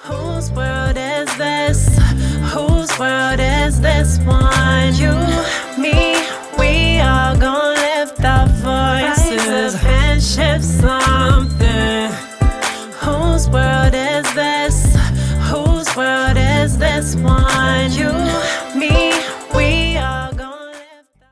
Whose world is this? Whose world is this one? You, me, we are gonna lift our voices and shift something. Whose world is this? Whose world is this one? You, me, we are gonna lift our...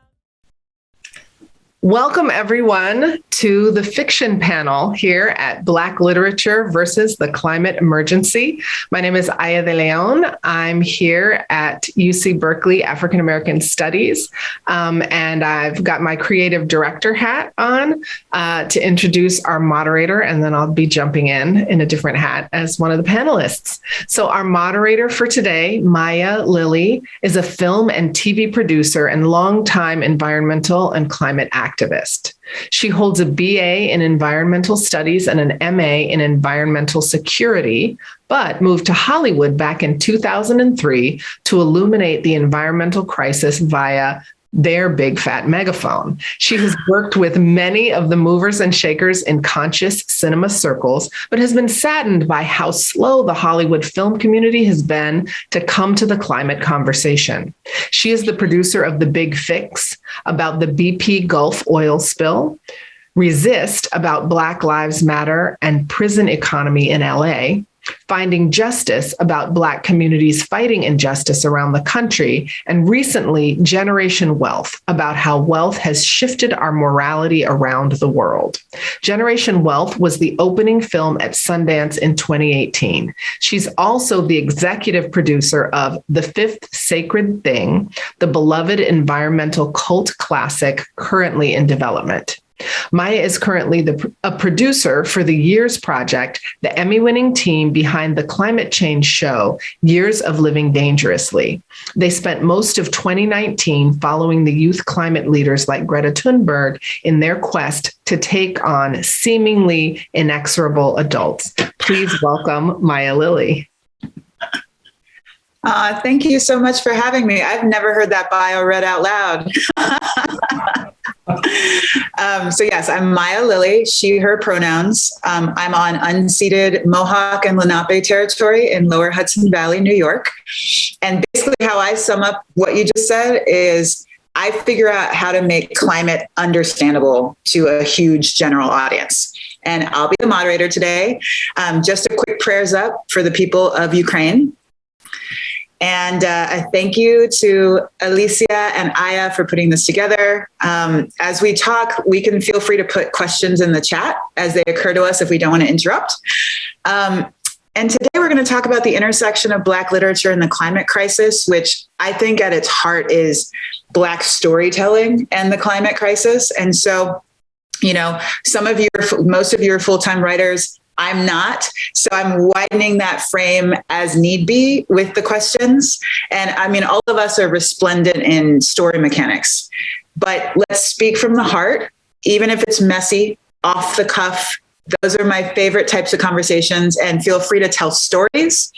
Welcome, everyone, to the fiction panel here at Black Literature versus the Climate Emergency. My name is Aya de Leon. I'm here at UC Berkeley African American Studies, and I've got my creative director hat on to introduce our moderator, and then I'll be jumping in a different hat as one of the panelists. So our moderator for today, Maya Lilly, is a film and TV producer and longtime environmental and climate activist. She holds a BA in environmental studies and an MA in environmental security, but moved to Hollywood back in 2003 to illuminate the environmental crisis via their big fat megaphone. She has worked with many of the movers and shakers in conscious cinema circles, but has been saddened by how slow the Hollywood film community has been to come to the climate conversation. She is the producer of The Big Fix, about the BP Gulf oil spill, Resist, about Black Lives Matter and prison economy in LA, Finding Justice, about Black communities fighting injustice around the country, and recently, Generation Wealth, about how wealth has shifted our morality around the world. Generation Wealth was the opening film at Sundance in 2018. She's also the executive producer of The Fifth Sacred Thing, the beloved environmental cult classic currently in development. Maya is currently a producer for the Years Project, the Emmy-winning team behind the climate change show, Years of Living Dangerously. They spent most of 2019 following the youth climate leaders like Greta Thunberg in their quest to take on seemingly inexorable adults. Please welcome Maya Lilly. Thank you so much for having me. I've never heard that bio read out loud. So yes, I'm Maya Lilly, she, her pronouns. I'm on unceded Mohawk and Lenape territory in Lower Hudson Valley, New York. And basically how I sum up what you just said is I figure out how to make climate understandable to a huge general audience. And I'll be the moderator today. Just a quick prayers up for the people of Ukraine. And a thank you to Alicia and Aya for putting this together. As we talk, we can feel free to put questions in the chat as they occur to us if we don't want to interrupt. And today we're going to talk about the intersection of Black literature and the climate crisis, which I think at its heart is Black storytelling and the climate crisis. And so, you know, most of you are full-time writers. I'm not. So I'm widening that frame as need be with the questions. And I mean, all of us are resplendent in story mechanics, but let's speak from the heart, even if it's messy, off the cuff. Those are my favorite types of conversations, and feel free to tell stories.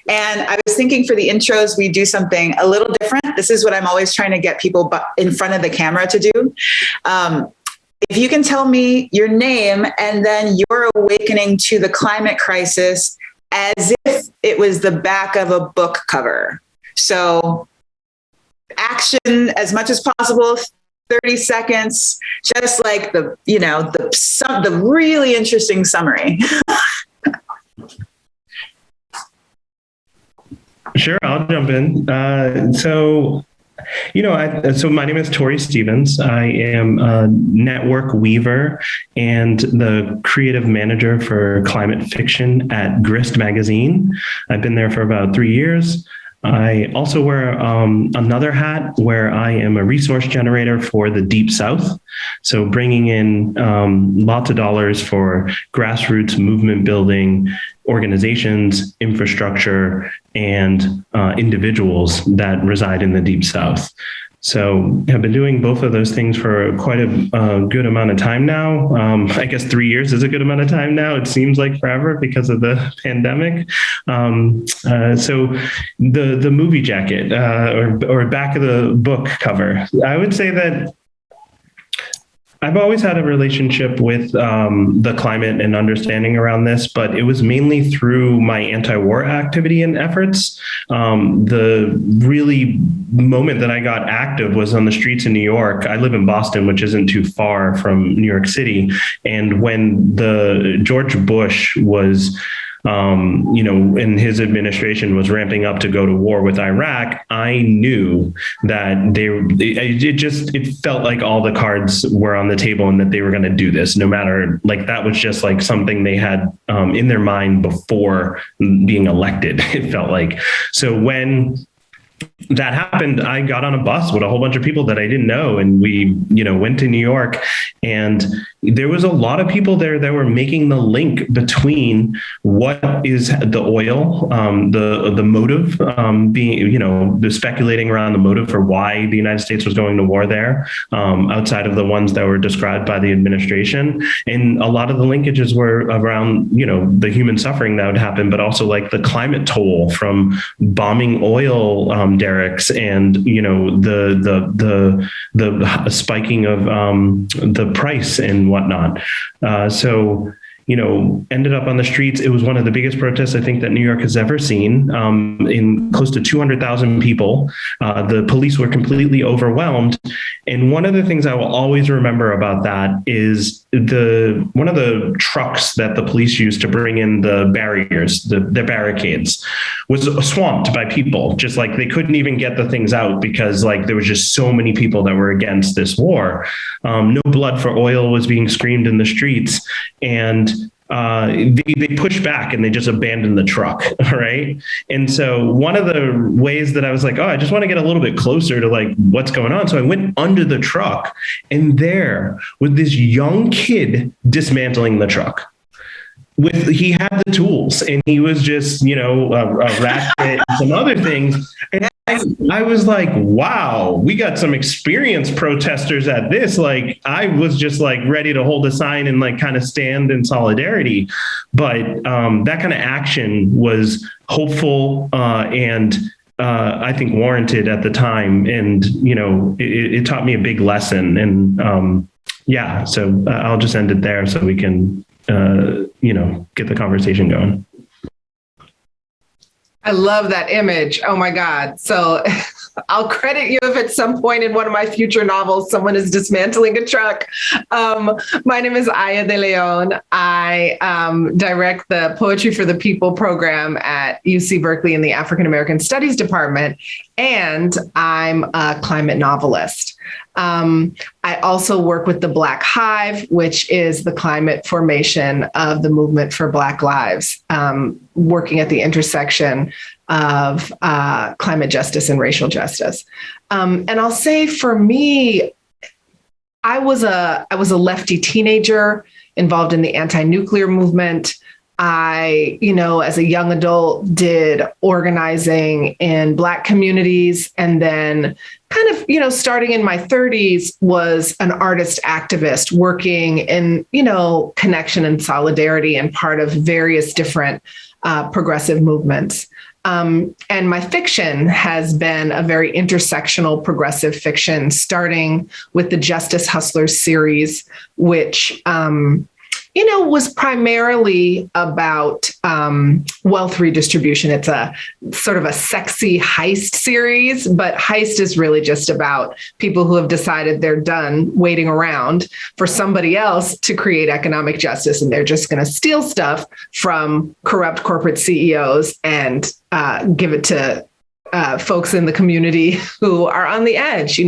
And I was thinking for the intros, we do something a little different. This is what I'm always trying to get people in front of the camera to do. If you can tell me your name and then your awakening to the climate crisis as if it was the back of a book cover. So action as much as possible, 30 seconds, just like the really interesting summary. Sure, I'll jump in. So my name is Tori Stevens. I am a network weaver and the creative manager for climate fiction at Grist magazine. I've been there for about 3 years. I also wear another hat where I am a resource generator for the Deep South. So bringing in lots of dollars for grassroots movement building, organizations, infrastructure, and individuals that reside in the Deep South. So I've been doing both of those things for quite a good amount of time now. I guess 3 years is a good amount of time now. It seems like forever because of the pandemic. So the movie jacket or back of the book cover, I would say that I've always had a relationship with the climate and understanding around this, but it was mainly through my anti-war activity and efforts. The really moment that I got active was on the streets in New York. I live in Boston, which isn't too far from New York City. And when the George Bush was in his administration was ramping up to go to war with Iraq, I knew that it felt like all the cards were on the table and that they were going to do this, no matter, like, that was just like something they had in their mind before being elected. It felt like. So when that happened, I got on a bus with a whole bunch of people that I didn't know. And we, went to New York, and there was a lot of people there that were making the link between what is the oil, the motive, being, the speculating around the motive for why the United States was going to war there, outside of the ones that were described by the administration. And a lot of the linkages were around, the human suffering that would happen, but also like the climate toll from bombing oil derricks, and the spiking of the price and whatnot. So ended up on the streets. It was one of the biggest protests I think that New York has ever seen. In close to 200,000 people. The police were completely overwhelmed. And one of the things I will always remember about that is one of the trucks that the police used to bring in the barriers, the barricades, was swamped by people. Just like they couldn't even get the things out because like there was just so many people that were against this war. No blood for oil was being screamed in the streets, and they pushed back and they just abandoned the truck. Right. And so one of the ways that I was like, I just want to get a little bit closer to like what's going on. So I went under the truck, and there was this young kid dismantling the truck. He had the tools, and he was just, a ratchet and some other things. And I was like, wow, we got some experienced protesters at this. Like, I was just like ready to hold a sign and like kind of stand in solidarity. But that kind of action was hopeful and I think warranted at the time. And, it taught me a big lesson. And so I'll just end it there so we can get the conversation going. I love that image. Oh my God. So I'll credit you if at some point in one of my future novels, someone is dismantling a truck. My name is Aya de Leon. I direct the Poetry for the People program at UC Berkeley in the African American Studies Department, and I'm a climate novelist. I also work with the Black Hive, which is the climate formation of the movement for Black lives, working at the intersection of climate justice and racial justice. And I'll say for me, I was a lefty teenager involved in the anti-nuclear movement. I, as a young adult, did organizing in Black communities, and then kind of, starting in my 30s, was an artist activist working in, connection and solidarity and part of various different progressive movements. And my fiction has been a very intersectional progressive fiction, starting with the Justice Hustlers series, which was primarily about wealth redistribution. It's a sort of a sexy heist series, but heist is really just about people who have decided they're done waiting around for somebody else to create economic justice, and they're just going to steal stuff from corrupt corporate CEOs and give it to folks in the community who are on the edge,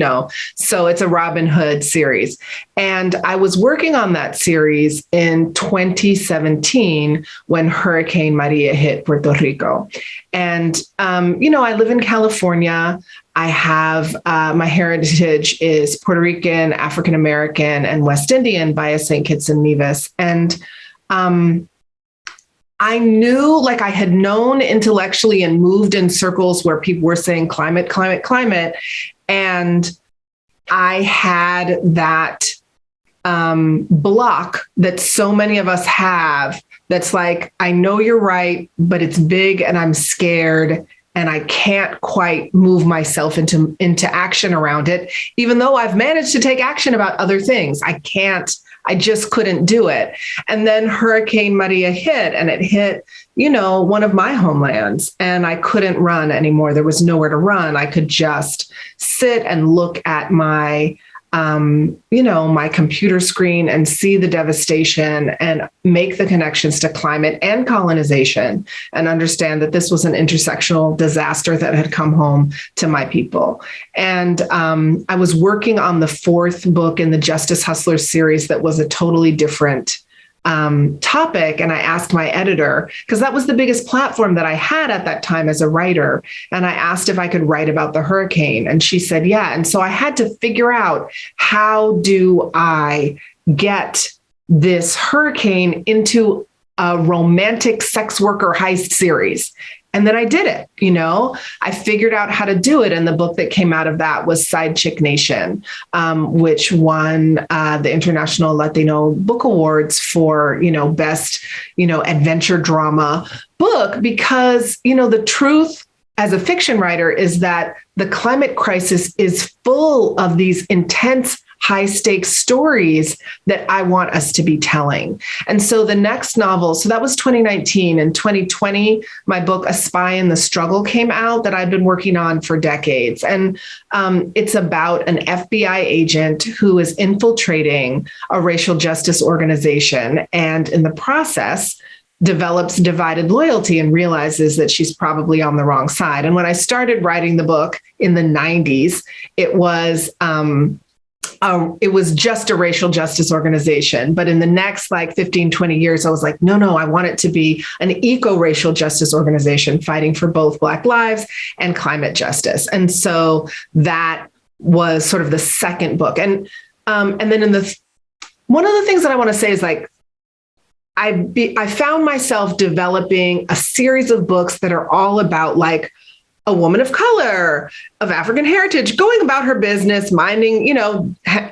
So it's a Robin Hood series. And I was working on that series in 2017 when Hurricane Maria hit Puerto Rico. And, I live in California. I have, my heritage is Puerto Rican, African American, and West Indian via St. Kitts and Nevis. And I knew, like I had known intellectually and moved in circles where people were saying climate, climate, climate. And I had that block that so many of us have that's like, I know you're right, but it's big and I'm scared and I can't quite move myself into action around it, even though I've managed to take action about other things. I just couldn't do it. And then Hurricane Maria hit, and it hit, one of my homelands, and I couldn't run anymore. There was nowhere to run. I could just sit and look at my my computer screen and see the devastation and make the connections to climate and colonization and understand that this was an intersectional disaster that had come home to my people. And I was working on the fourth book in the Justice Hustlers series that was a totally different topic. And I asked my editor, because that was the biggest platform that I had at that time as a writer. And I asked if I could write about the hurricane. And she said, yeah. And so I had to figure out, how do I get this hurricane into a romantic sex worker heist series? And then I did it, I figured out how to do it. And the book that came out of that was Side Chick Nation, which won the International Latino Book Awards for, best, adventure drama book, because, the truth as a fiction writer is that the climate crisis is full of these intense, high stakes stories that I want us to be telling. And so the next novel, so that was 2019. In 2020, my book, A Spy in the Struggle, came out, that I've been working on for decades. And it's about an FBI agent who is infiltrating a racial justice organization, and in the process, develops divided loyalty and realizes that she's probably on the wrong side. And when I started writing the book in the 90s, it was just a racial justice organization. But in the next 15, 20 years, I was like, no, I want it to be an eco-racial justice organization fighting for both Black lives and climate justice. And so that was sort of the second book. And then one of the things that I want to say is I found myself developing a series of books that are all about a woman of color, of African heritage, going about her business, minding,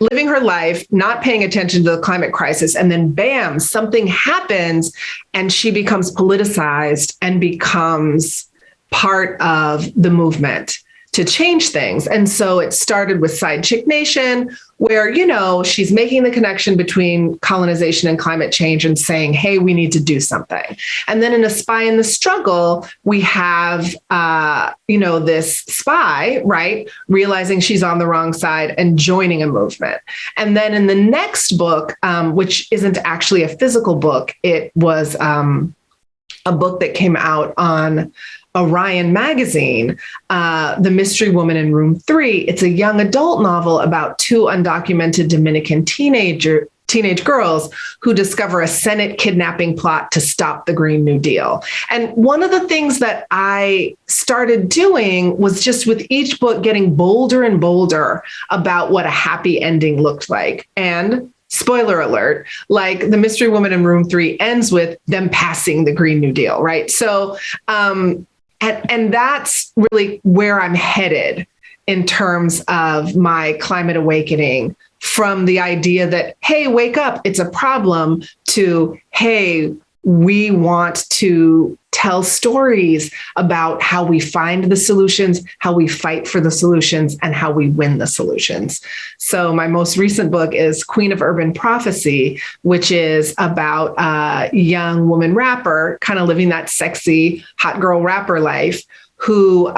living her life, not paying attention to the climate crisis. And then bam, something happens and she becomes politicized and becomes part of the movement to change things. And so it started with Side Chick Nation, where, she's making the connection between colonization and climate change and saying, hey, we need to do something. And then in A Spy in the Struggle, we have, this spy, right, realizing she's on the wrong side and joining a movement. And then in the next book, which isn't actually a physical book, it was a book that came out on Orion magazine, The Mystery Woman in Room 3. It's a young adult novel about two undocumented Dominican teenage girls who discover a Senate kidnapping plot to stop the Green New Deal. And one of the things that I started doing was just with each book getting bolder and bolder about what a happy ending looked like. And spoiler alert, The Mystery Woman in Room 3 ends with them passing the Green New Deal, right? So, and that's really where I'm headed in terms of my climate awakening, from the idea that, hey, wake up, it's a problem, to, hey, we want to tell stories about how we find the solutions, how we fight for the solutions, and how we win the solutions. So my most recent book is Queen of Urban Prophecy, which is about a young woman rapper kind of living that sexy hot girl rapper life, who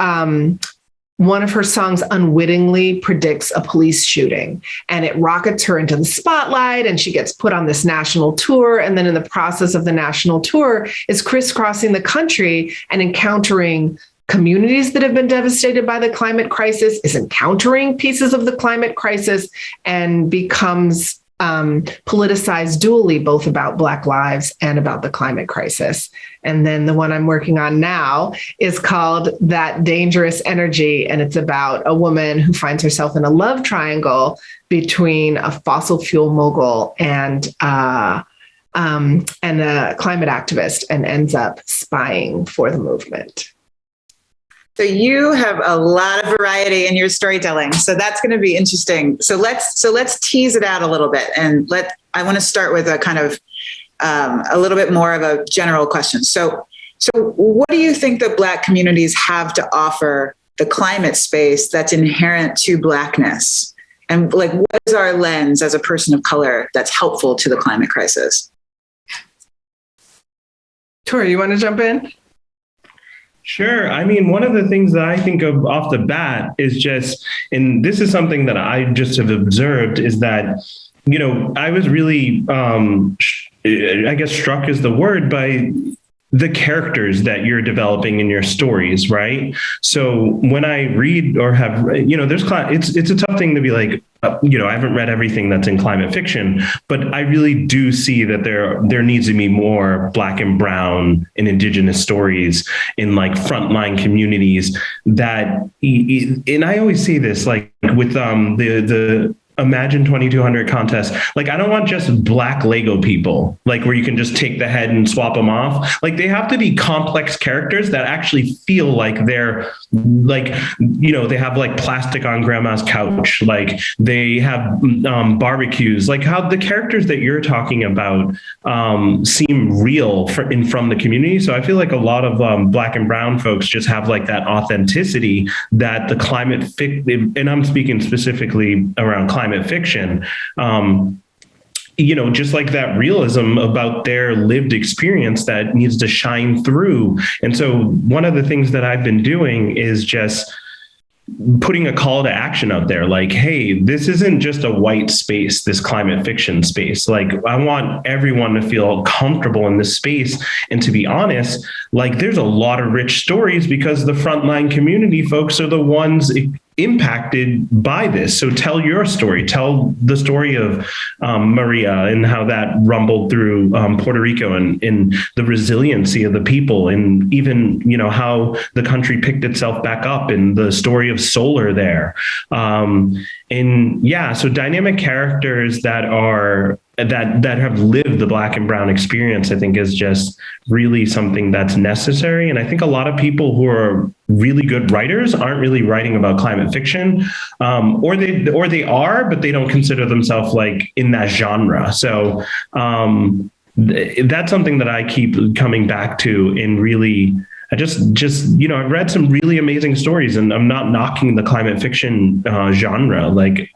one of her songs unwittingly predicts a police shooting, and it rockets her into the spotlight, and she gets put on this national tour. And then in the process of the national tour is crisscrossing the country and encountering communities that have been devastated by the climate crisis, is encountering pieces of the climate crisis, and becomes politicized dually, both about Black lives and about the climate crisis. And then the one I'm working on now is called That Dangerous Energy. And it's about a woman who finds herself in a love triangle between a fossil fuel mogul and a climate activist, and ends up spying for the movement. So you have a lot of variety in your storytelling. So that's going to be interesting. So let's tease it out a little bit, and I want to start with a kind of a little bit more of a general question. So So what do you think that Black communities have to offer the climate space that's inherent to Blackness? And like, what is our lens as a person of color that's helpful to the climate crisis? Tori, you want to jump in? Sure. I mean, one of the things that I think of off the bat is just, and this is something that I just have observed, is that, you know, I was really, I guess struck is the word, by the characters that you're developing in your stories, right? So when I read or have, you know, it's a tough thing to be like, you know, I haven't read everything that's in climate fiction, but I really do see that there needs to be more Black and Brown and Indigenous stories in like frontline communities that, and I always say this, like with the Imagine 2200 contest. Like, I don't want just Black Lego people, like where you can just take the head and swap them off. Like, they have to be complex characters that actually feel like they're like, you know, they have like plastic on grandma's couch. Like they have barbecues, like how the characters that you're talking about seem real from the community. So I feel like a lot of Black and Brown folks just have like that authenticity that the climate, and I'm speaking specifically around climate fiction, you know, just like that realism about their lived experience that needs to shine through. And so one of the things that I've been doing is just putting a call to action out there, like, hey, this isn't just a white space, this climate fiction space. Like, I want everyone to feel comfortable in this space. And to be honest, like, there's a lot of rich stories because the frontline community folks are the ones impacted by this. So tell your story. Tell the story of Maria and how that rumbled through Puerto Rico and the resiliency of the people, and even, you know, how the country picked itself back up, and the story of solar there. And yeah, so dynamic characters that have lived the Black and Brown experience, I think, is just really something that's necessary. And I think a lot of people who are really good writers aren't really writing about climate fiction, or they are, but they don't consider themselves like in that genre. So that's something that I keep coming back to, and really, I just, you know, I've read some really amazing stories, and I'm not knocking the climate fiction genre. Like,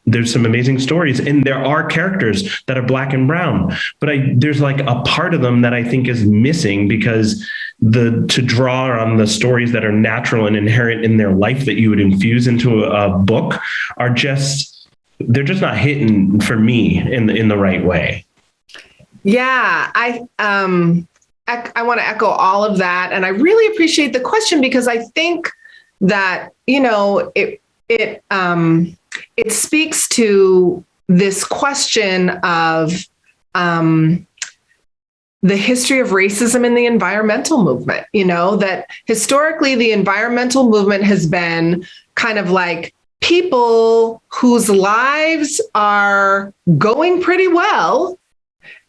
there's some amazing stories, and there are characters that are Black and Brown, but there's like a part of them that I think is missing, because to draw on the stories that are natural and inherent in their life that you would infuse into a book they're just not hitting for me in the right way. Yeah, I want to echo all of that. And I really appreciate the question, because I think that, you know, it speaks to this question of the history of racism in the environmental movement. You know, that historically the environmental movement has been kind of like people whose lives are going pretty well,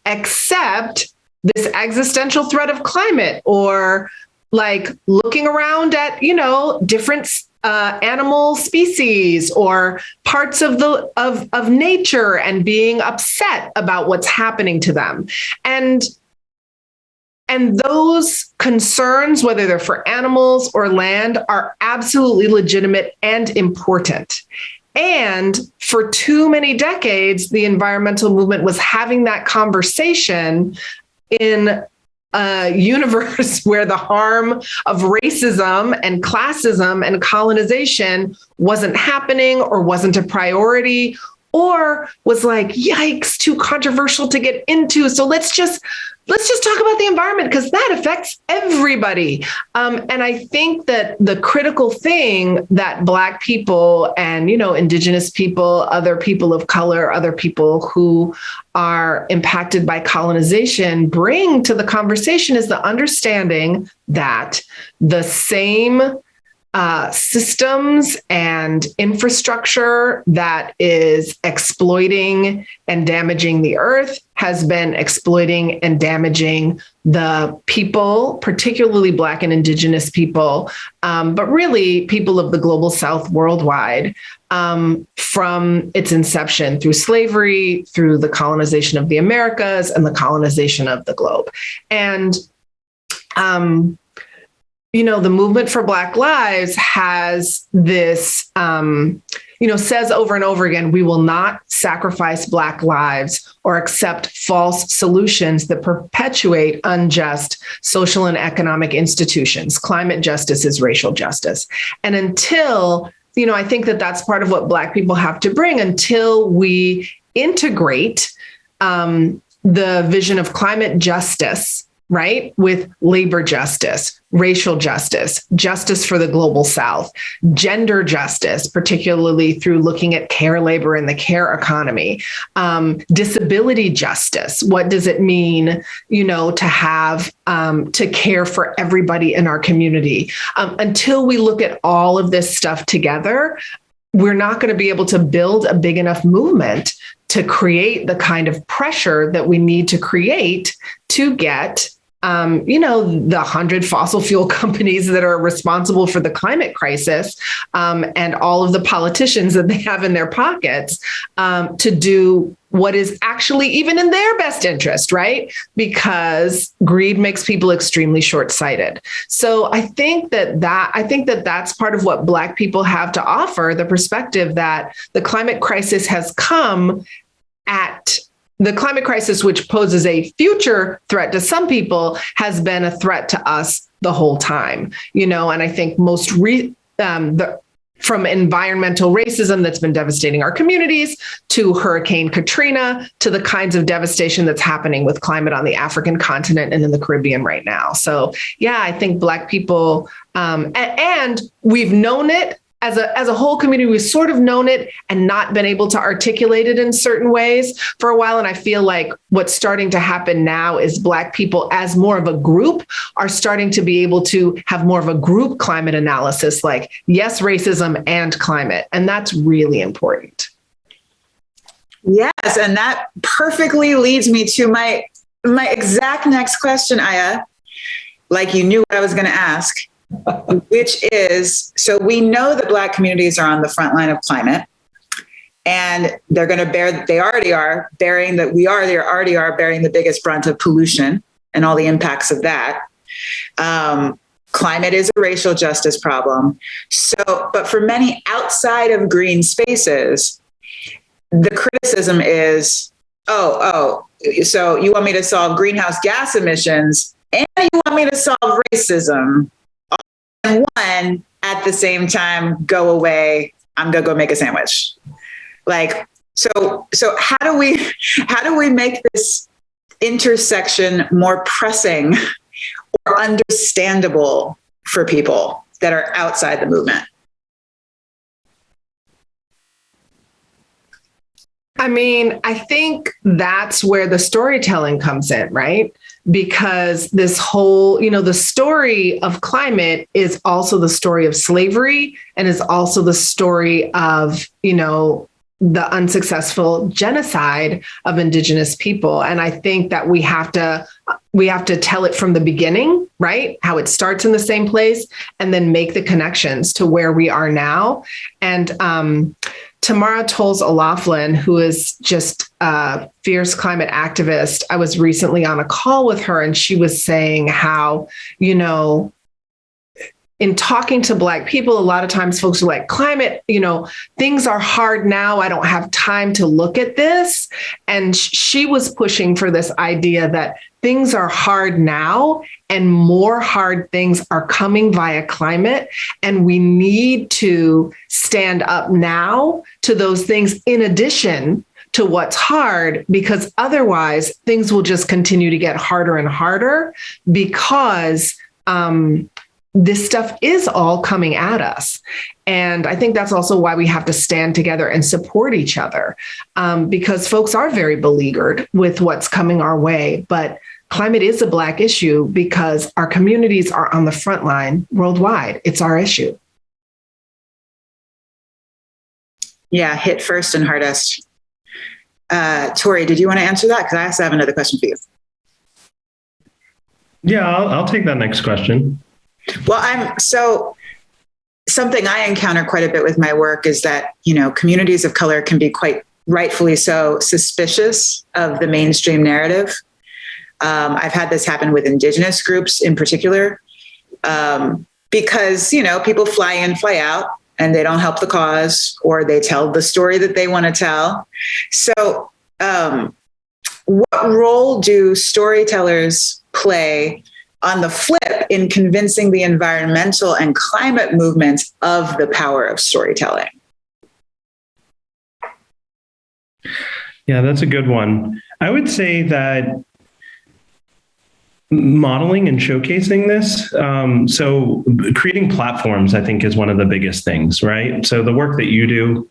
except this existential threat of climate, or like looking around at, you know, different animal species or parts of nature and being upset about what's happening to them. And those concerns, whether they're for animals or land, are absolutely legitimate and important. And for too many decades, the environmental movement was having that conversation in a universe where the harm of racism and classism and colonization wasn't happening, or wasn't a priority, or was like, yikes, too controversial to get into. So let's just talk about the environment, because that affects everybody. And I think that the critical thing that Black people and, you know, Indigenous people, other people of color, other people who are impacted by colonization bring to the conversation is the understanding that the same systems and infrastructure that is exploiting and damaging the earth has been exploiting and damaging the people, particularly Black and Indigenous people, but really people of the global South worldwide, from its inception through slavery, through the colonization of the Americas and the colonization of the globe. And The movement for Black Lives has this, says over and over again, we will not sacrifice Black lives or accept false solutions that perpetuate unjust social and economic institutions. Climate justice is racial justice. And until, I think that that's part of what Black people have to bring until we integrate the vision of climate justice, right, with labor justice, racial justice, justice for the global South, gender justice, particularly through looking at care labor and the care economy, disability justice. What does it mean, to have, to care for everybody in our community? Until we look at all of this stuff together, we're not going to be able to build a big enough movement to create the kind of pressure that we need to create to get the 100 fossil fuel companies that are responsible for the climate crisis, and all of the politicians that they have in their pockets, to do what is actually even in their best interest, right? Because greed makes people extremely short-sighted. So I think that that's part of what Black people have to offer, the perspective that the climate crisis has come at the climate crisis, which poses a future threat to some people, has been a threat to us the whole time, and I think from environmental racism that's been devastating our communities to Hurricane Katrina to the kinds of devastation that's happening with climate on the African continent and in the Caribbean right now. So, yeah, I think Black people, and we've known it. As a whole community, we've sort of known it and not been able to articulate it in certain ways for a while. And I feel like what's starting to happen now is Black people, as more of a group, are starting to be able to have more of a group climate analysis, like, yes, racism and climate. And that's really important. Yes. And that perfectly leads me to my exact next question, Aya, like you knew what I was going to ask. Which is, so we know that Black communities are on the front line of climate, and they're going to they already are bearing the biggest brunt of pollution and all the impacts of that. Climate is a racial justice problem. So, but for many outside of green spaces, the criticism is, so you want me to solve greenhouse gas emissions and you want me to solve racism, and one at the same time, go away. I'm gonna go make a sandwich. Like, so how do we make this intersection more pressing or understandable for people that are outside the movement? I mean, I think that's where the storytelling comes in, right? Because this whole, the story of climate is also the story of slavery and is also the story of, the unsuccessful genocide of Indigenous people. And I think that we have to tell it from the beginning, right? How it starts in the same place and then make the connections to where we are now. And Tamara Tolles O'Laughlin, who is just a fierce climate activist, I was recently on a call with her and she was saying how, in talking to Black people, a lot of times folks are like, climate, things are hard now. I don't have time to look at this. And she was pushing for this idea that things are hard now and more hard things are coming via climate. And we need to stand up now to those things in addition to what's hard, because otherwise things will just continue to get harder and harder because this stuff is all coming at us. And I think that's also why we have to stand together and support each other, because folks are very beleaguered with what's coming our way. But climate is a Black issue because our communities are on the front line worldwide. It's our issue. Yeah, hit first and hardest. Tori, did you want to answer that? Because I also have another question for you. Yeah, I'll take that next question. Well, something I encounter quite a bit with my work is that, communities of color can be quite rightfully so suspicious of the mainstream narrative. I've had this happen with Indigenous groups in particular, because, people fly in, fly out, and they don't help the cause, or they tell the story that they want to tell. So what role do storytellers play on the flip in convincing the environmental and climate movements of the power of storytelling? Yeah, that's a good one. I would say that modeling and showcasing this, so creating platforms, I think, is one of the biggest things, right? So the work that you do,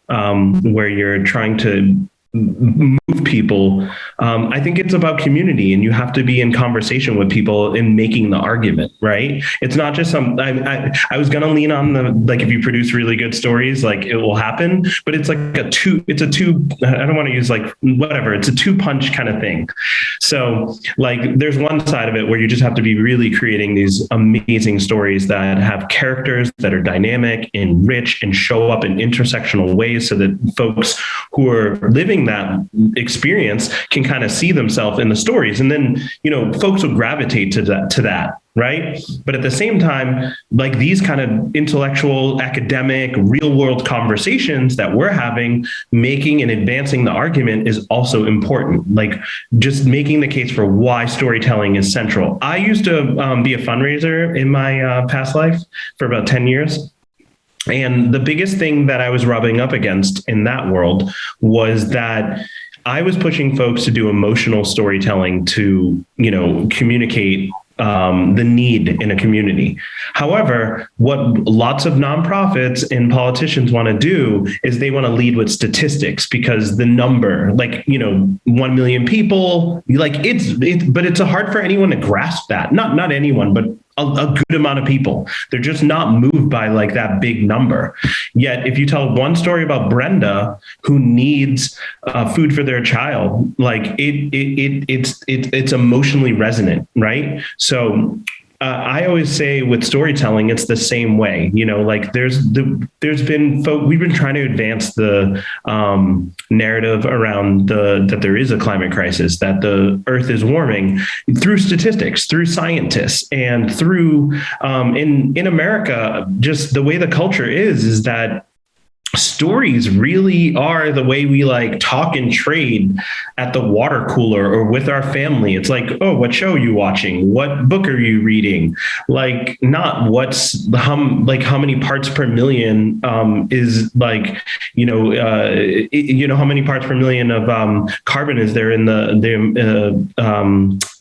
where you're trying to move people, I think it's about community, and you have to be in conversation with people in making the argument, right? It's not just I was going to lean on if you produce really good stories, it will happen, but it's I don't want to use it's a two punch kind of thing. So there's one side of it where you just have to be really creating these amazing stories that have characters that are dynamic and rich and show up in intersectional ways, so that folks who are living that experience can kind of see themselves in the stories. And then, folks will gravitate to that, right? But at the same time, these kind of intellectual, academic, real world conversations that we're having, making and advancing the argument is also important. Just making the case for why storytelling is central. I used to be a fundraiser in my past life for about 10 years. And the biggest thing that I was rubbing up against in that world was that I was pushing folks to do emotional storytelling to, communicate the need in a community. However, what lots of nonprofits and politicians want to do is they want to lead with statistics, because the number, 1 million people, but it's hard for anyone to grasp that. Not anyone, but a good amount of people. They're just not moved by that big number. Yet, if you tell one story about Brenda who needs food for their child, it's emotionally resonant, right? So I always say with storytelling, it's the same way. There's been we've been trying to advance the narrative around that there is a climate crisis, that the Earth is warming, through statistics, through scientists, and through in America, just the way the culture is that stories really are the way we talk and trade at the water cooler or with our family. It's oh, what show are you watching? What book are you reading? Not how many parts per million is how many parts per million of carbon is there in the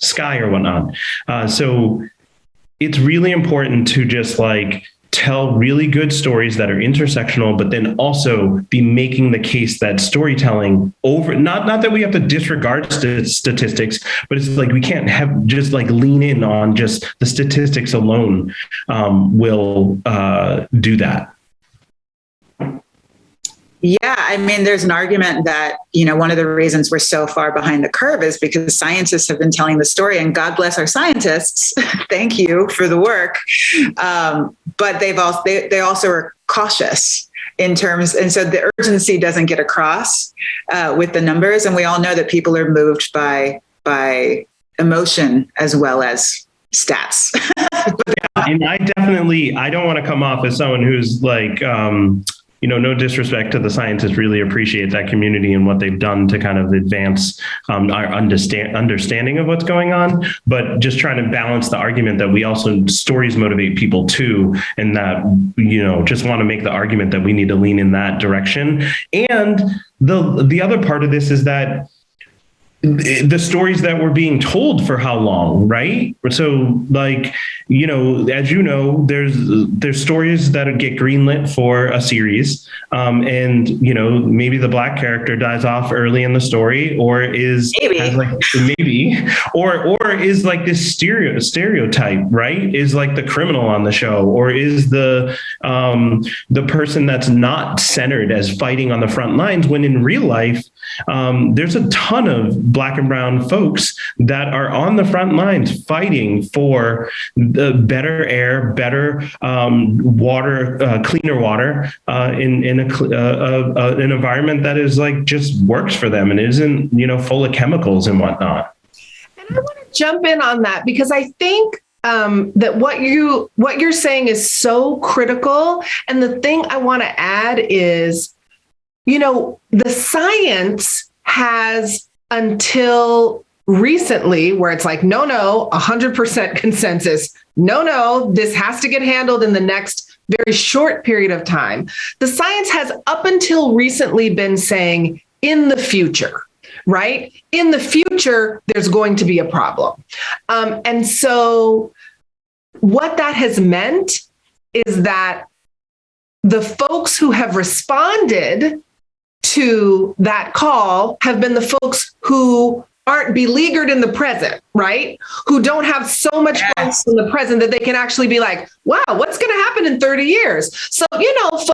sky or whatnot. So it's really important to just tell really good stories that are intersectional, but then also be making the case that storytelling not that we have to disregard statistics, but it's we can't have just lean in on just the statistics alone will do that. Yeah, there's an argument that, one of the reasons we're so far behind the curve is because scientists have been telling the story, and God bless our scientists. Thank you for the work. But they also are cautious in terms, and so the urgency doesn't get across with the numbers. And we all know that people are moved by emotion as well as stats. And I don't want to come off as someone who's no disrespect to the scientists, really appreciate that community and what they've done to kind of advance our understanding of what's going on, but just trying to balance the argument that we also, stories motivate people too, and that, just want to make the argument that we need to lean in that direction. And the other part of this is that the stories that were being told for how long, right? So as there's stories that get greenlit for a series, and maybe the Black character dies off early in the story, or is or is this stereotype, right? Is the criminal on the show, or is the person that's not centered as fighting on the front lines, when in real life there's a ton of Black and brown folks that are on the front lines fighting for the better air, better water, cleaner water in an environment that is just works for them and isn't full of chemicals and whatnot. And I wanted jump in on that because I think that what you're saying is so critical. And the thing I want to add is, the science has until recently where it's like, no, 100% consensus. No, this has to get handled in the next very short period of time. The science has up until recently been saying in the future, right? In the future, there's going to be a problem. And so what that has meant is that the folks who have responded to that call have been the folks who aren't beleaguered in the present, right? Who don't have so much focus in the present that they can actually be like, wow, what's going to happen in 30 years? So,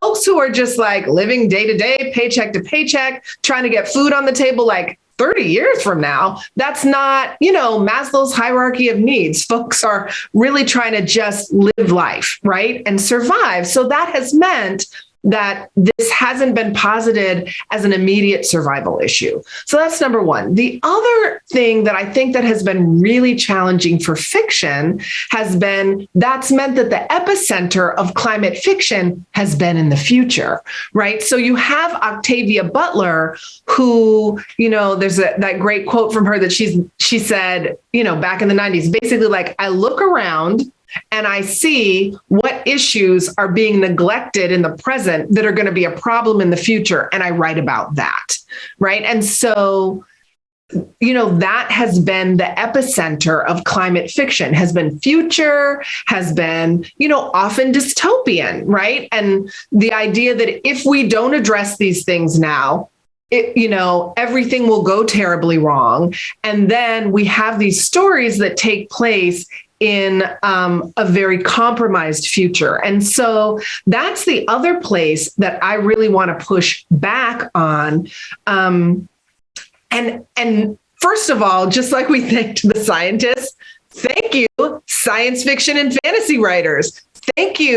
folks who are just like living day to day, paycheck to paycheck, trying to get food on the table, like 30 years from now, that's not, Maslow's hierarchy of needs. Folks are really trying to just live life, right? And survive. So that has meant that this hasn't been posited as an immediate survival issue. So that's number one. The other thing that I think that has been really challenging for fiction has been that's meant that the epicenter of climate fiction has been in the future, right? So you have Octavia Butler, who, there's that great quote from her that she said, back in the 90s, basically like, I look around and I see what issues are being neglected in the present that are going to be a problem in the future. And I write about that. Right. And so, that has been the epicenter of climate fiction, has been future, has been, often dystopian. Right. And the idea that if we don't address these things now, everything will go terribly wrong. And then we have these stories that take place in a very compromised future. And so that's the other place that I really want to push back on. And first of all, just like we thanked the scientists, thank you, science fiction and fantasy writers. Thank you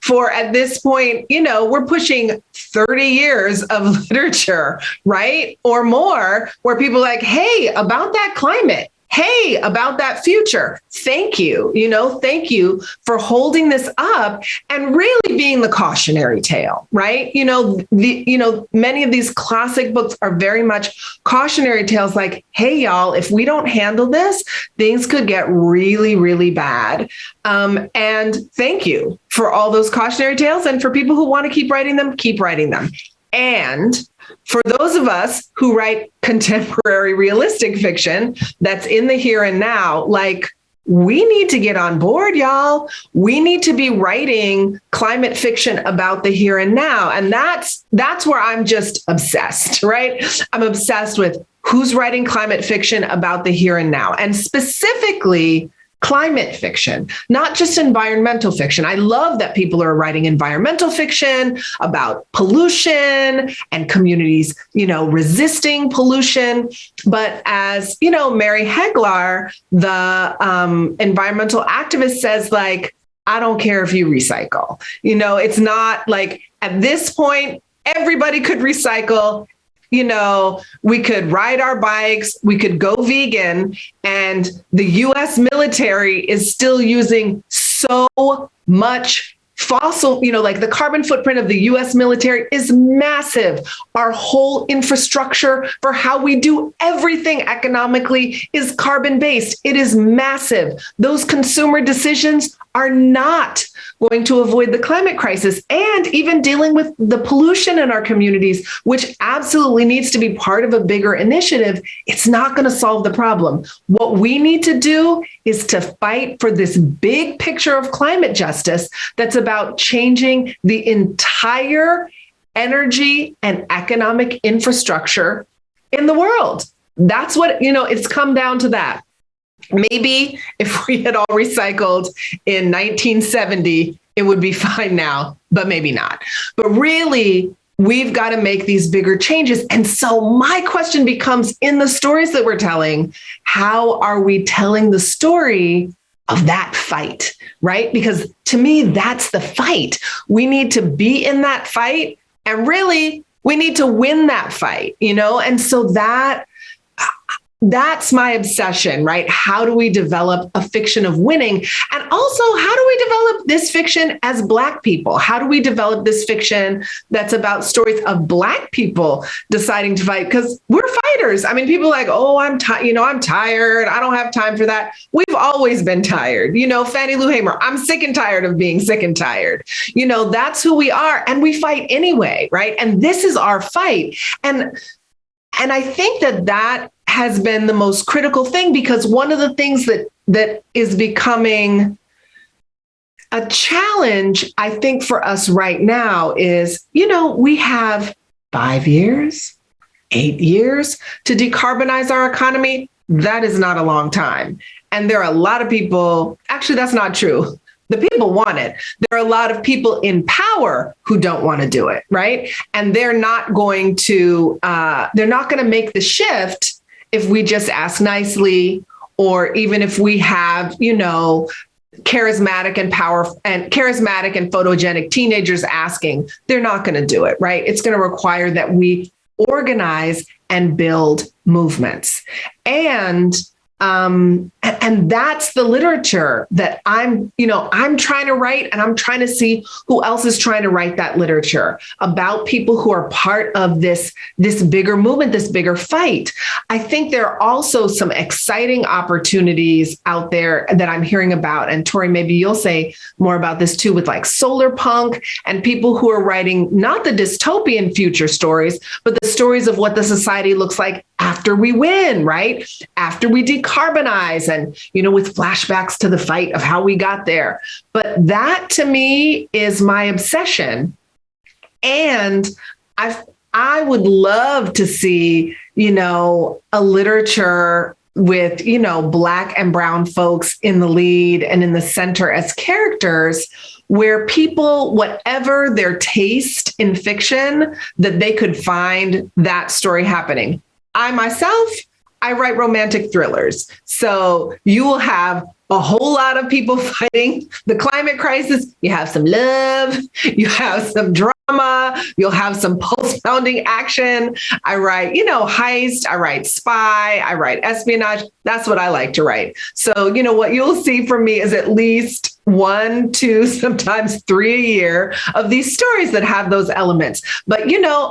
for, at this point, we're pushing 30 years of literature, right? Or more, where people are like, hey, about that climate, hey, about that future. Thank you. Thank you for holding this up and really being the cautionary tale, right? Many of these classic books are very much cautionary tales like, hey, y'all, if we don't handle this, things could get really, really bad. And thank you for all those cautionary tales. And for people who want to keep writing them, keep writing them. And for those of us who write contemporary realistic fiction that's in the here and now, like, we need to get on board, y'all. We need to be writing climate fiction about the here and now. And that's where I'm just obsessed, right? I'm obsessed with who's writing climate fiction about the here and now, and specifically climate fiction, not just environmental fiction. I love that people are writing environmental fiction about pollution and communities, resisting pollution. But as, Mary Heglar, the environmental activist, says, like, I don't care if you recycle. It's not like at this point, everybody could recycle. We could ride our bikes, we could go vegan, and the US military is still using so much fossil, like the carbon footprint of the US military is massive. Our whole infrastructure for how we do everything economically is carbon based. It is massive. Those consumer decisions are not going to avoid the climate crisis, and even dealing with the pollution in our communities, which absolutely needs to be part of a bigger initiative. It's not going to solve the problem. What we need to do is to fight for this big picture of climate justice that's about changing the entire energy and economic infrastructure in the world. That's what, it's come down to that. Maybe if we had all recycled in 1970, it would be fine now, but maybe not. But really, we've got to make these bigger changes. And so my question becomes, in the stories that we're telling, how are we telling the story of that fight, right? Because to me, that's the fight. We need to be in that fight, and really, we need to win that fight, And so that, that's my obsession, right? How do we develop a fiction of winning? And also, how do we develop this fiction as Black people? How do we develop this fiction that's about stories of Black people deciding to fight? Because we're fighters. I mean, people are like, oh, I'm tired. I don't have time for that. We've always been tired. Fannie Lou Hamer, I'm sick and tired of being sick and tired. That's who we are. And we fight anyway, right? And this is our fight. And I think that has been the most critical thing, because one of the things that is becoming a challenge, I think, for us right now is, we have 5 years, 8 years to decarbonize our economy. That is not a long time. And there are a lot of people, actually, that's not true. The people want it. There are a lot of people in power who don't want to do it, right? And they're not going to make the shift if we just ask nicely, or even if we have, charismatic and photogenic teenagers asking. They're not going to do it, right? It's going to require that we organize and build movements. And that's the literature that I'm trying to write, and I'm trying to see who else is trying to write that literature about people who are part of this bigger movement, this bigger fight. I think there are also some exciting opportunities out there that I'm hearing about. And Tori, maybe you'll say more about this too, with like solar punk and people who are writing not the dystopian future stories, but the stories of what the society looks like after we win, right? After we decarbonize, and, with flashbacks to the fight of how we got there. But that to me is my obsession. And I would love to see, a literature with, Black and brown folks in the lead and in the center as characters, where people, whatever their taste in fiction, that they could find that story happening. I write romantic thrillers. So you will have a whole lot of people fighting the climate crisis. You have some love, you have some drama, you'll have some pulse-pounding action. I write, heist, I write spy, I write espionage. That's what I like to write. So, what you'll see from me is at least 1, 2, sometimes 3 a year of these stories that have those elements. But,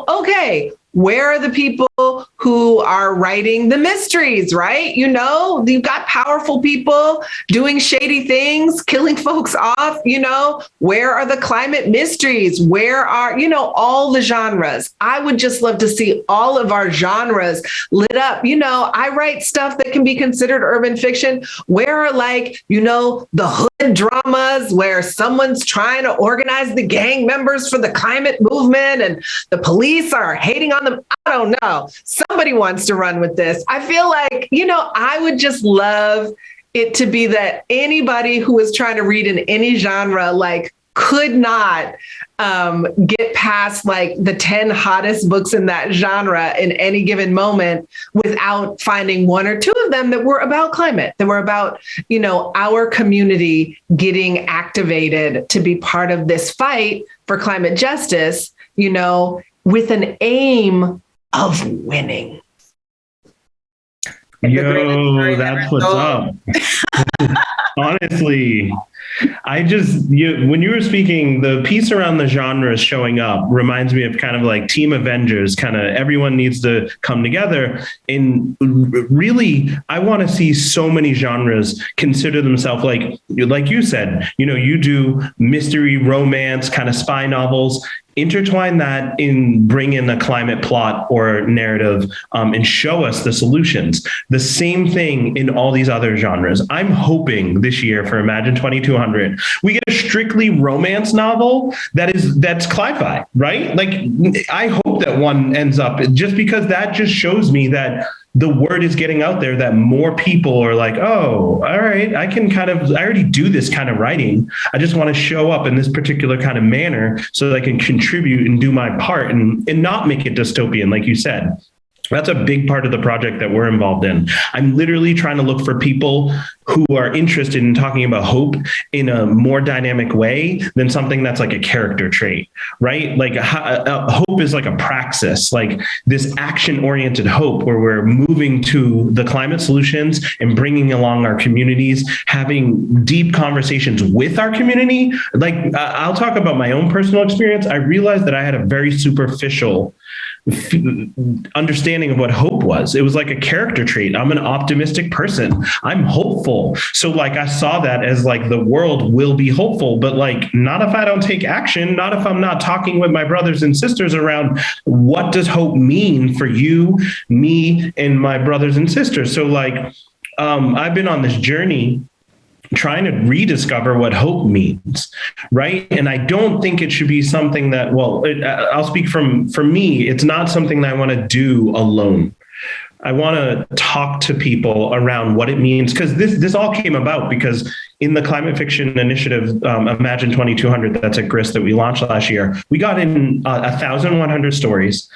okay, where are the people who are writing the mysteries, right? You've got powerful people doing shady things, killing folks off. Where are the climate mysteries? Where are, all the genres? I would just love to see all of our genres lit up. I write stuff that can be considered urban fiction. Where are the hood dramas where someone's trying to organize the gang members for the climate movement and the police are hating on them? I don't know. Somebody wants to run with this. I feel like, I would just love it to be that anybody who is trying to read in any genre, could not get past the 10 hottest books in that genre in any given moment without finding 1 or 2 of them that were about climate, that were about, our community getting activated to be part of this fight for climate justice, with an aim of winning. Yo, that's what's up. Honestly, when you were speaking, the piece around the genres showing up reminds me of kind of like Team Avengers, kind of everyone needs to come together. And really, I want to see so many genres consider themselves like you said, you do mystery, romance, kind of spy novels. Intertwine that bring in a climate plot or narrative, and show us the solutions. The same thing in all these other genres. I'm hoping this year for Imagine 2200, we get a strictly romance novel that's cli-fi, right? I hope that one ends up, just because that just shows me that the word is getting out there, that more people are like, oh, all right, I already do this kind of writing. I just want to show up in this particular kind of manner so that I can contribute and do my part and not make it dystopian, like you said. That's a big part of the project that we're involved in. I'm literally trying to look for people who are interested in talking about hope in a more dynamic way than something that's like a character trait, right? Like hope is like a praxis, like this action-oriented hope where we're moving to the climate solutions and bringing along our communities, having deep conversations with our community. Like I'll talk about my own personal experience. I realized that I had a very superficial understanding of what hope was. It was like a character trait. I'm an optimistic person. I'm hopeful. So like I saw that as like the world will be hopeful, but like not if I don't take action, not if I'm not talking with my brothers and sisters around what does hope mean for you, me, and my brothers and sisters. So like I've been on this journey trying to rediscover what hope means, right? And I don't think it should be something that, I'll speak for me, it's not something that I want to do alone. I want to talk to people around what it means, because this all came about because in the climate fiction initiative, Imagine 2200, that's at GRIST that we launched last year, we got in 1,100 stories.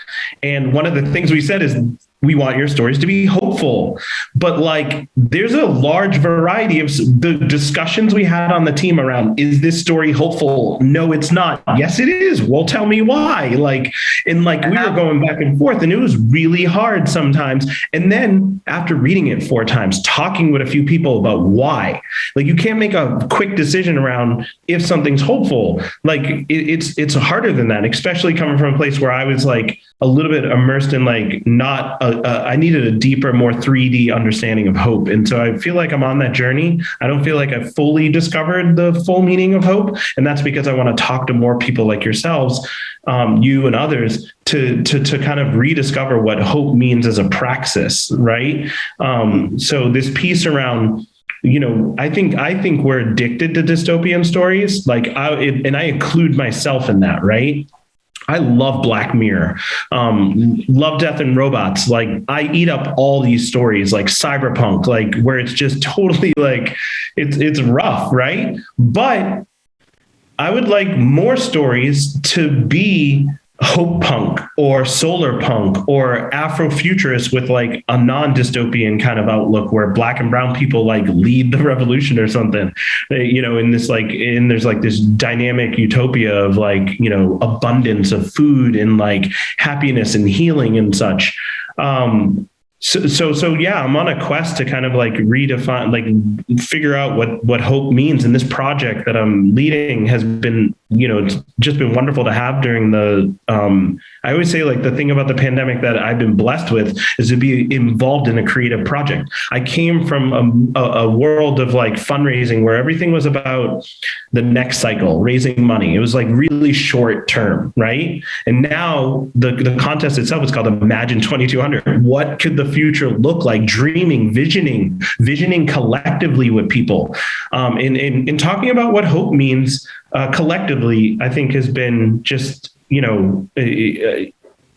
And one of the things we said is, we want your stories to be hopeful. But like, there's a large variety of the discussions we had on the team around, is this story hopeful? No, it's not. Yes, it is. Well, tell me why. We were going back and forth, and it was really hard sometimes. And then after reading it 4 times, talking with a few people about why, like you can't make a quick decision around if something's hopeful. Like it's harder than that, especially coming from a place where I was like a little bit immersed in like I needed a deeper, more 3D understanding of hope. And so I feel like I'm on that journey. I don't feel like I've fully discovered the full meaning of hope. And that's because I want to talk to more people like yourselves, you and others, to kind of rediscover what hope means as a praxis, right? So this piece around, I think we're addicted to dystopian stories. And I include myself in that, right? I love Black Mirror, love Death and Robots. Like I eat up all these stories, like cyberpunk, like where it's just totally like, it's rough, right? But I would like more stories to be hope punk or solar punk or Afrofuturist with like a non-dystopian kind of outlook where Black and brown people like lead the revolution or something, there's like this dynamic utopia of like, abundance of food and like happiness and healing and such. So yeah, I'm on a quest to kind of like redefine, like figure out what hope means. And this project that I'm leading has been, it's just been wonderful to have during the, I always say like the thing about the pandemic that I've been blessed with is to be involved in a creative project. I came from a world of like fundraising where everything was about the next cycle, raising money. It was like really short term, right? And now the contest itself is called Imagine 2200. What could the future look like? Dreaming, visioning collectively with people. And talking about what hope means collectively, I think has been just,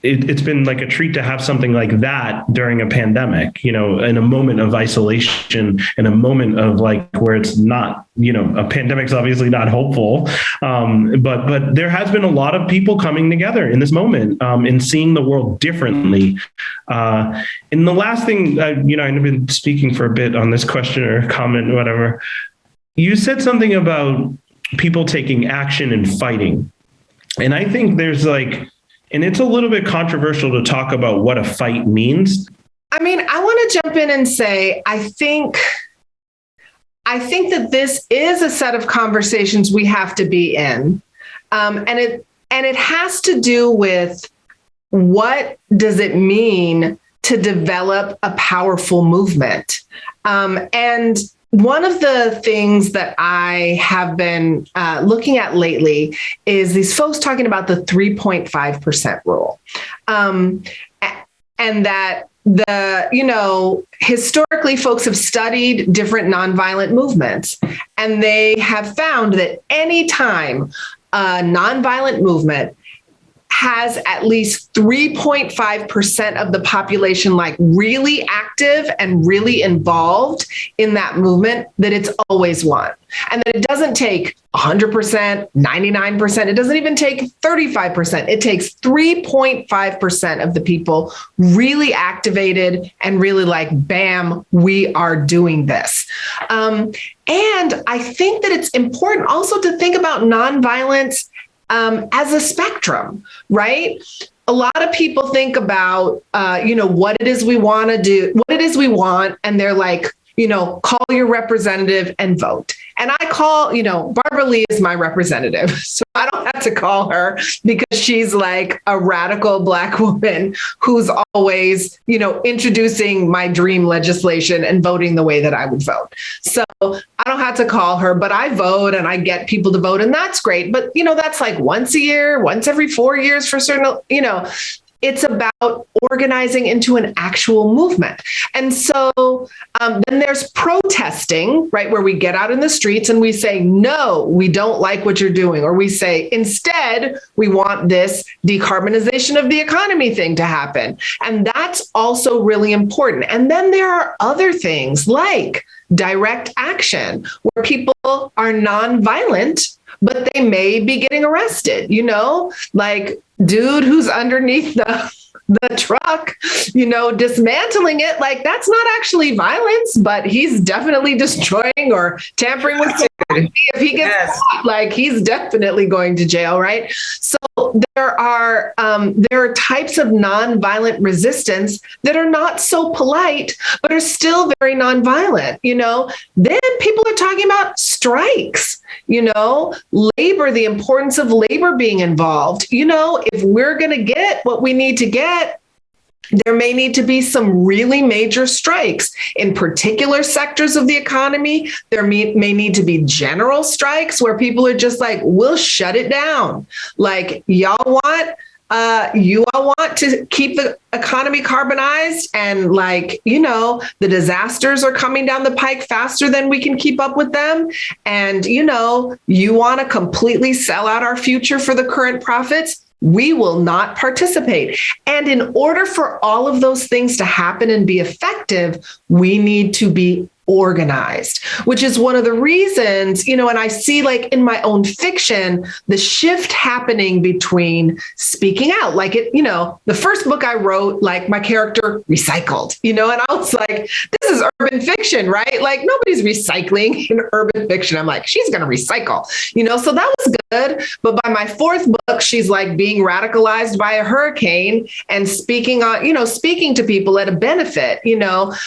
it's been like a treat to have something like that during a pandemic, in a moment of isolation, in a moment of like where it's not, a pandemic's obviously not hopeful. But there has been a lot of people coming together in this moment and seeing the world differently. And the last thing, I've been speaking for a bit on this question or comment, whatever. You said something about people taking action and fighting. And I think there's like, and it's a little bit controversial to talk about what a fight means. I mean, I want to jump in and say, I think that this is a set of conversations we have to be in. And it has to do with what does it mean to develop a powerful movement? And one of the things that I have been looking at lately is these folks talking about the 3.5% rule. And that historically folks have studied different nonviolent movements, and they have found that any time a nonviolent movement has at least 3.5% of the population like really active and really involved in that movement, that it's always won. And that it doesn't take 100%, 99%. It doesn't even take 35%. It takes 3.5% of the people really activated and really like, bam, we are doing this. And I think that it's important also to think about nonviolence as a spectrum, right? A lot of people think about, what it is we want to do, what it is we want, and they're like, call your representative and vote. And I call, Barbara Lee is my representative. So I don't have to call her because she's like a radical Black woman who's always, introducing my dream legislation and voting the way that I would vote. So I don't have to call her, but I vote and I get people to vote, and that's great. But, that's like once a year, once every 4 years for certain, it's about organizing into an actual movement. And so then there's protesting, right, where we get out in the streets and we say, no, we don't like what you're doing. Or we say, instead, we want this decarbonization of the economy thing to happen. And that's also really important. And then there are other things like direct action, where people are nonviolent, but they may be getting arrested, like dude who's underneath the truck, dismantling it. Like, that's not actually violence, but he's definitely destroying or tampering with property. If he gets caught, like, he's definitely going to jail, right? So there are types of nonviolent resistance that are not so polite, but are still very nonviolent. Then people are talking about strikes. Labor, the importance of labor being involved. If we're going to get what we need to get, there may need to be some really major strikes in particular sectors of the economy. There may need to be general strikes where people are just like, we'll shut it down. Like, you all want to keep the economy carbonized, and the disasters are coming down the pike faster than we can keep up with them. And, you want to completely sell out our future for the current profits. We will not participate. And in order for all of those things to happen and be effective, we need to be organized, which is one of the reasons, and I see like in my own fiction, the shift happening between speaking out, like the first book I wrote, like my character recycled, and I was like, this is urban fiction, right? Like, nobody's recycling in urban fiction. I'm like, she's going to recycle, so that was good. But by my fourth book, she's like being radicalized by a hurricane and speaking to people at a benefit,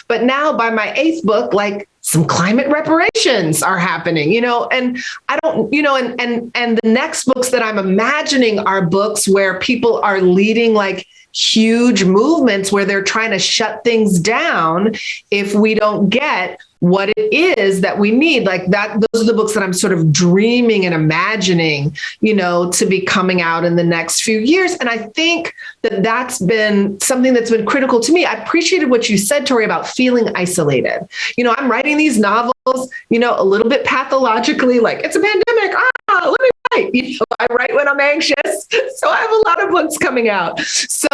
but now by my eighth book, like, some climate reparations are happening, and I don't, and the next books that I'm imagining are books where people are leading like huge movements where they're trying to shut things down if we don't get what it is that we need. Like that, those are the books that I'm sort of dreaming and imagining, to be coming out in the next few years. And I think that that's been something that's been critical to me. I appreciated what you said, Tori, about feeling isolated. I'm writing these novels, a little bit pathologically, like, it's a pandemic. Let me write. I write when I'm anxious. So I have a lot of books coming out. So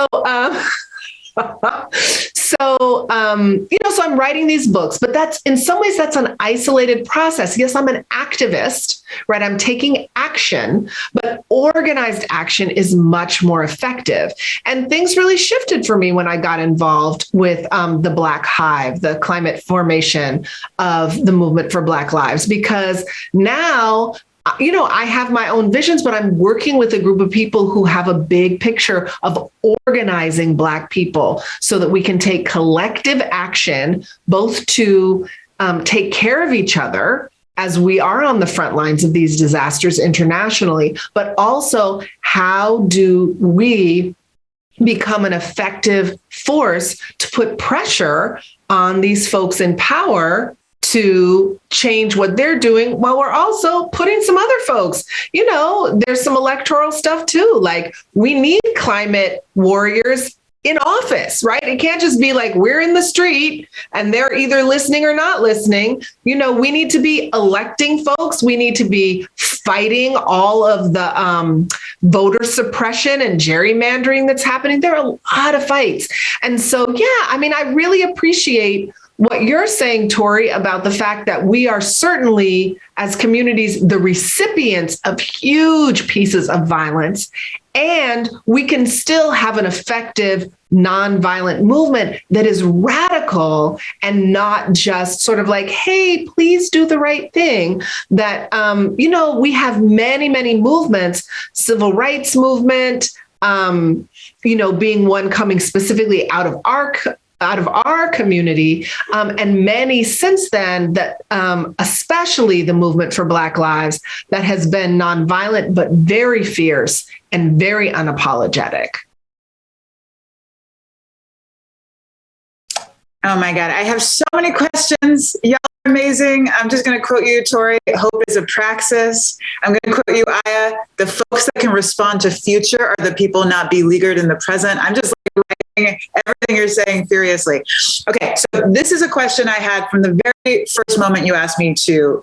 I'm writing these books, but that's in some ways that's an isolated process. Yes, I'm an activist, right? I'm taking action, but organized action is much more effective. And things really shifted for me when I got involved with the Black Hive, the climate formation of the movement for Black Lives, because now I have my own visions, but I'm working with a group of people who have a big picture of organizing Black people so that we can take collective action, both to take care of each other as we are on the front lines of these disasters internationally, but also how do we become an effective force to put pressure on these folks in power to change what they're doing, while we're also putting some other folks, there's some electoral stuff too. Like, we need climate warriors in office, right? It can't just be like, we're in the street and they're either listening or not listening. We need to be electing folks. We need to be fighting all of the voter suppression and gerrymandering that's happening. There are a lot of fights. And so, yeah, I mean, I really appreciate what you're saying, Tori, about the fact that we are certainly, as communities, the recipients of huge pieces of violence, and we can still have an effective nonviolent movement that is radical and not just sort of like, hey, please do the right thing. That, we have many, many movements, civil rights movement, being one coming specifically out of our community, and many since then that, especially the movement for Black Lives, that has been nonviolent, but very fierce and very unapologetic. Oh my God, I have so many questions. Y'all are amazing. I'm just going to quote you, Tori. Hope is a praxis. I'm going to quote you, Aya. The folks that can respond to future are the people not beleaguered in the present. I'm just writing everything you're saying furiously. Okay, so this is a question I had from the very first moment you asked me to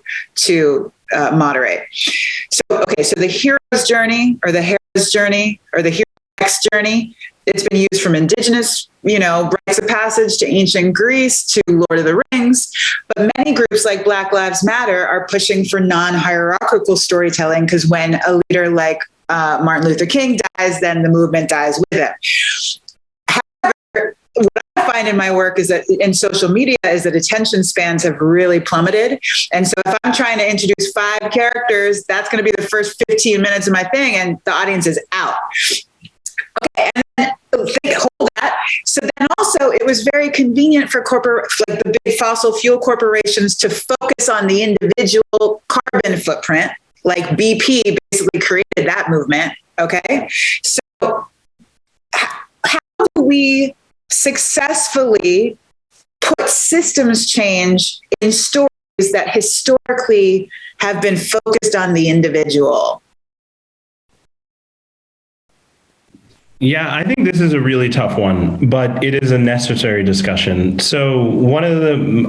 moderate. So the hero's journey, or the hero's journey, or the hero's journey, it's been used from indigenous, rites of passage to ancient Greece to Lord of the Rings. But many groups like Black Lives Matter are pushing for non-hierarchical storytelling, because when a leader like Martin Luther King dies, then the movement dies with him. However, what I find in my work is that in social media is that attention spans have really plummeted. And so if I'm trying to introduce 5 characters, that's going to be the first 15 minutes of my thing, and the audience is out. Okay, and then hold that. So then also it was very convenient for the big fossil fuel corporations to focus on the individual carbon footprint, like BP basically created that movement. Okay, so how do we successfully put systems change in stories that historically have been focused on the individual? Yeah, I think this is a really tough one, but it is a necessary discussion. So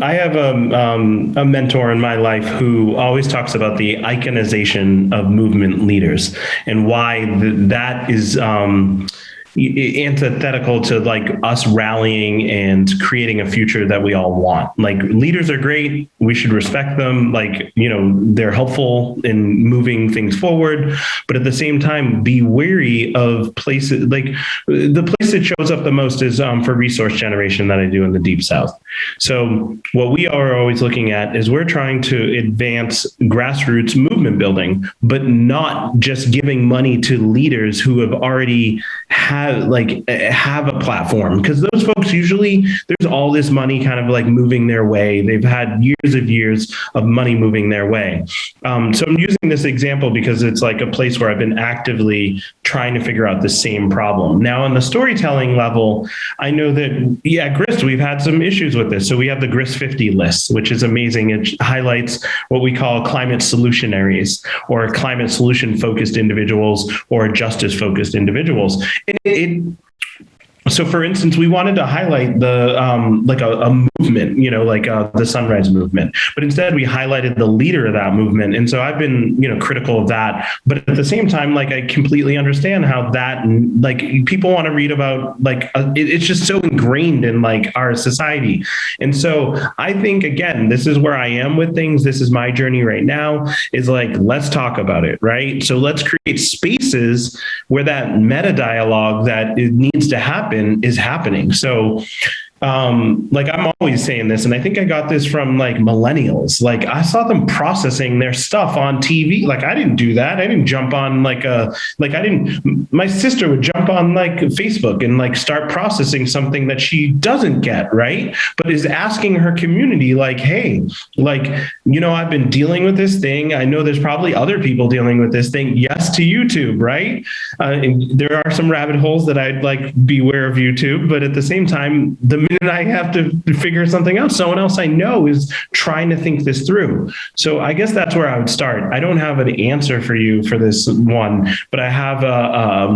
I have a mentor in my life who always talks about the iconization of movement leaders and why that is antithetical to like us rallying and creating a future that we all want. Like, leaders are great. We should respect them. Like, they're helpful in moving things forward, but at the same time, be wary of places. Like, the place that shows up the most is for resource generation that I do in the Deep South. So what we are always looking at is we're trying to advance grassroots movement building, but not just giving money to leaders who have already have a platform, because those folks usually, there's all this money kind of like moving their way. They've had years of money moving their way. So I'm using this example because it's like a place where I've been actively trying to figure out the same problem. Now, on the storytelling level, I know that, Grist, we've had some issues with this. So we have the Grist 50 list, which is amazing. It highlights what we call climate solutionaries, or climate solution focused individuals, or justice focused individuals. So, for instance, we wanted to highlight the a movement, the Sunrise Movement, but instead we highlighted the leader of that movement. And so I've been, critical of that. But at the same time, I completely understand how that, people want to read about, it's just so ingrained in our society. And so I think, again, this is where I am with things. This is my journey right now, is let's talk about it, right? So let's create spaces where that meta dialogue that it needs to happen is happening. So I'm always saying this, and I think I got this from millennials. I saw them processing their stuff on TV. I didn't do that. I didn't jump on my sister would jump on Facebook and start processing something that she doesn't get, right? But is asking her community, hey, I've been dealing with this thing. I know there's probably other people dealing with this thing. Yes to YouTube, right? And there are some rabbit holes that I'd beware of YouTube, but at the same time, the minute I have to figure something out, someone else I know is trying to think this through. So I guess that's where I would start. I don't have an answer for you for this one, but I have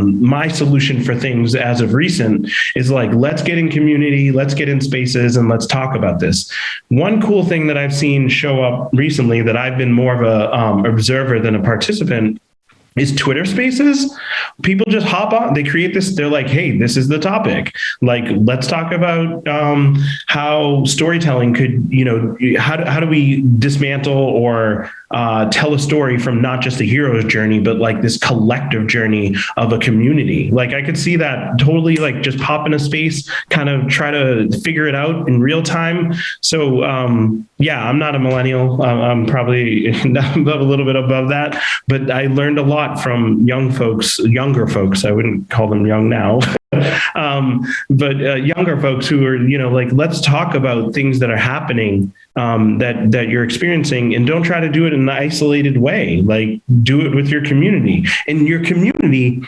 my solution for things as of recent is let's get in community, let's get in spaces, and let's talk about this. One cool thing that I've seen show up recently that I've been more of a observer than a participant is Twitter Spaces. People just hop on, they create this, they're like, hey, this is the topic. Like, let's talk about how storytelling could, how do we dismantle or tell a story from not just a hero's journey, but like this collective journey of a community. Like, I could see that totally, like, just pop in a space, kind of try to figure it out in real time. So yeah, I'm not a millennial. I'm probably a little bit above that, but I learned a lot from younger folks. I wouldn't call them young now. But younger folks who are, like, let's talk about things that are happening, that you're experiencing, and don't try to do it in an isolated way. Like, do it with your community. And your community,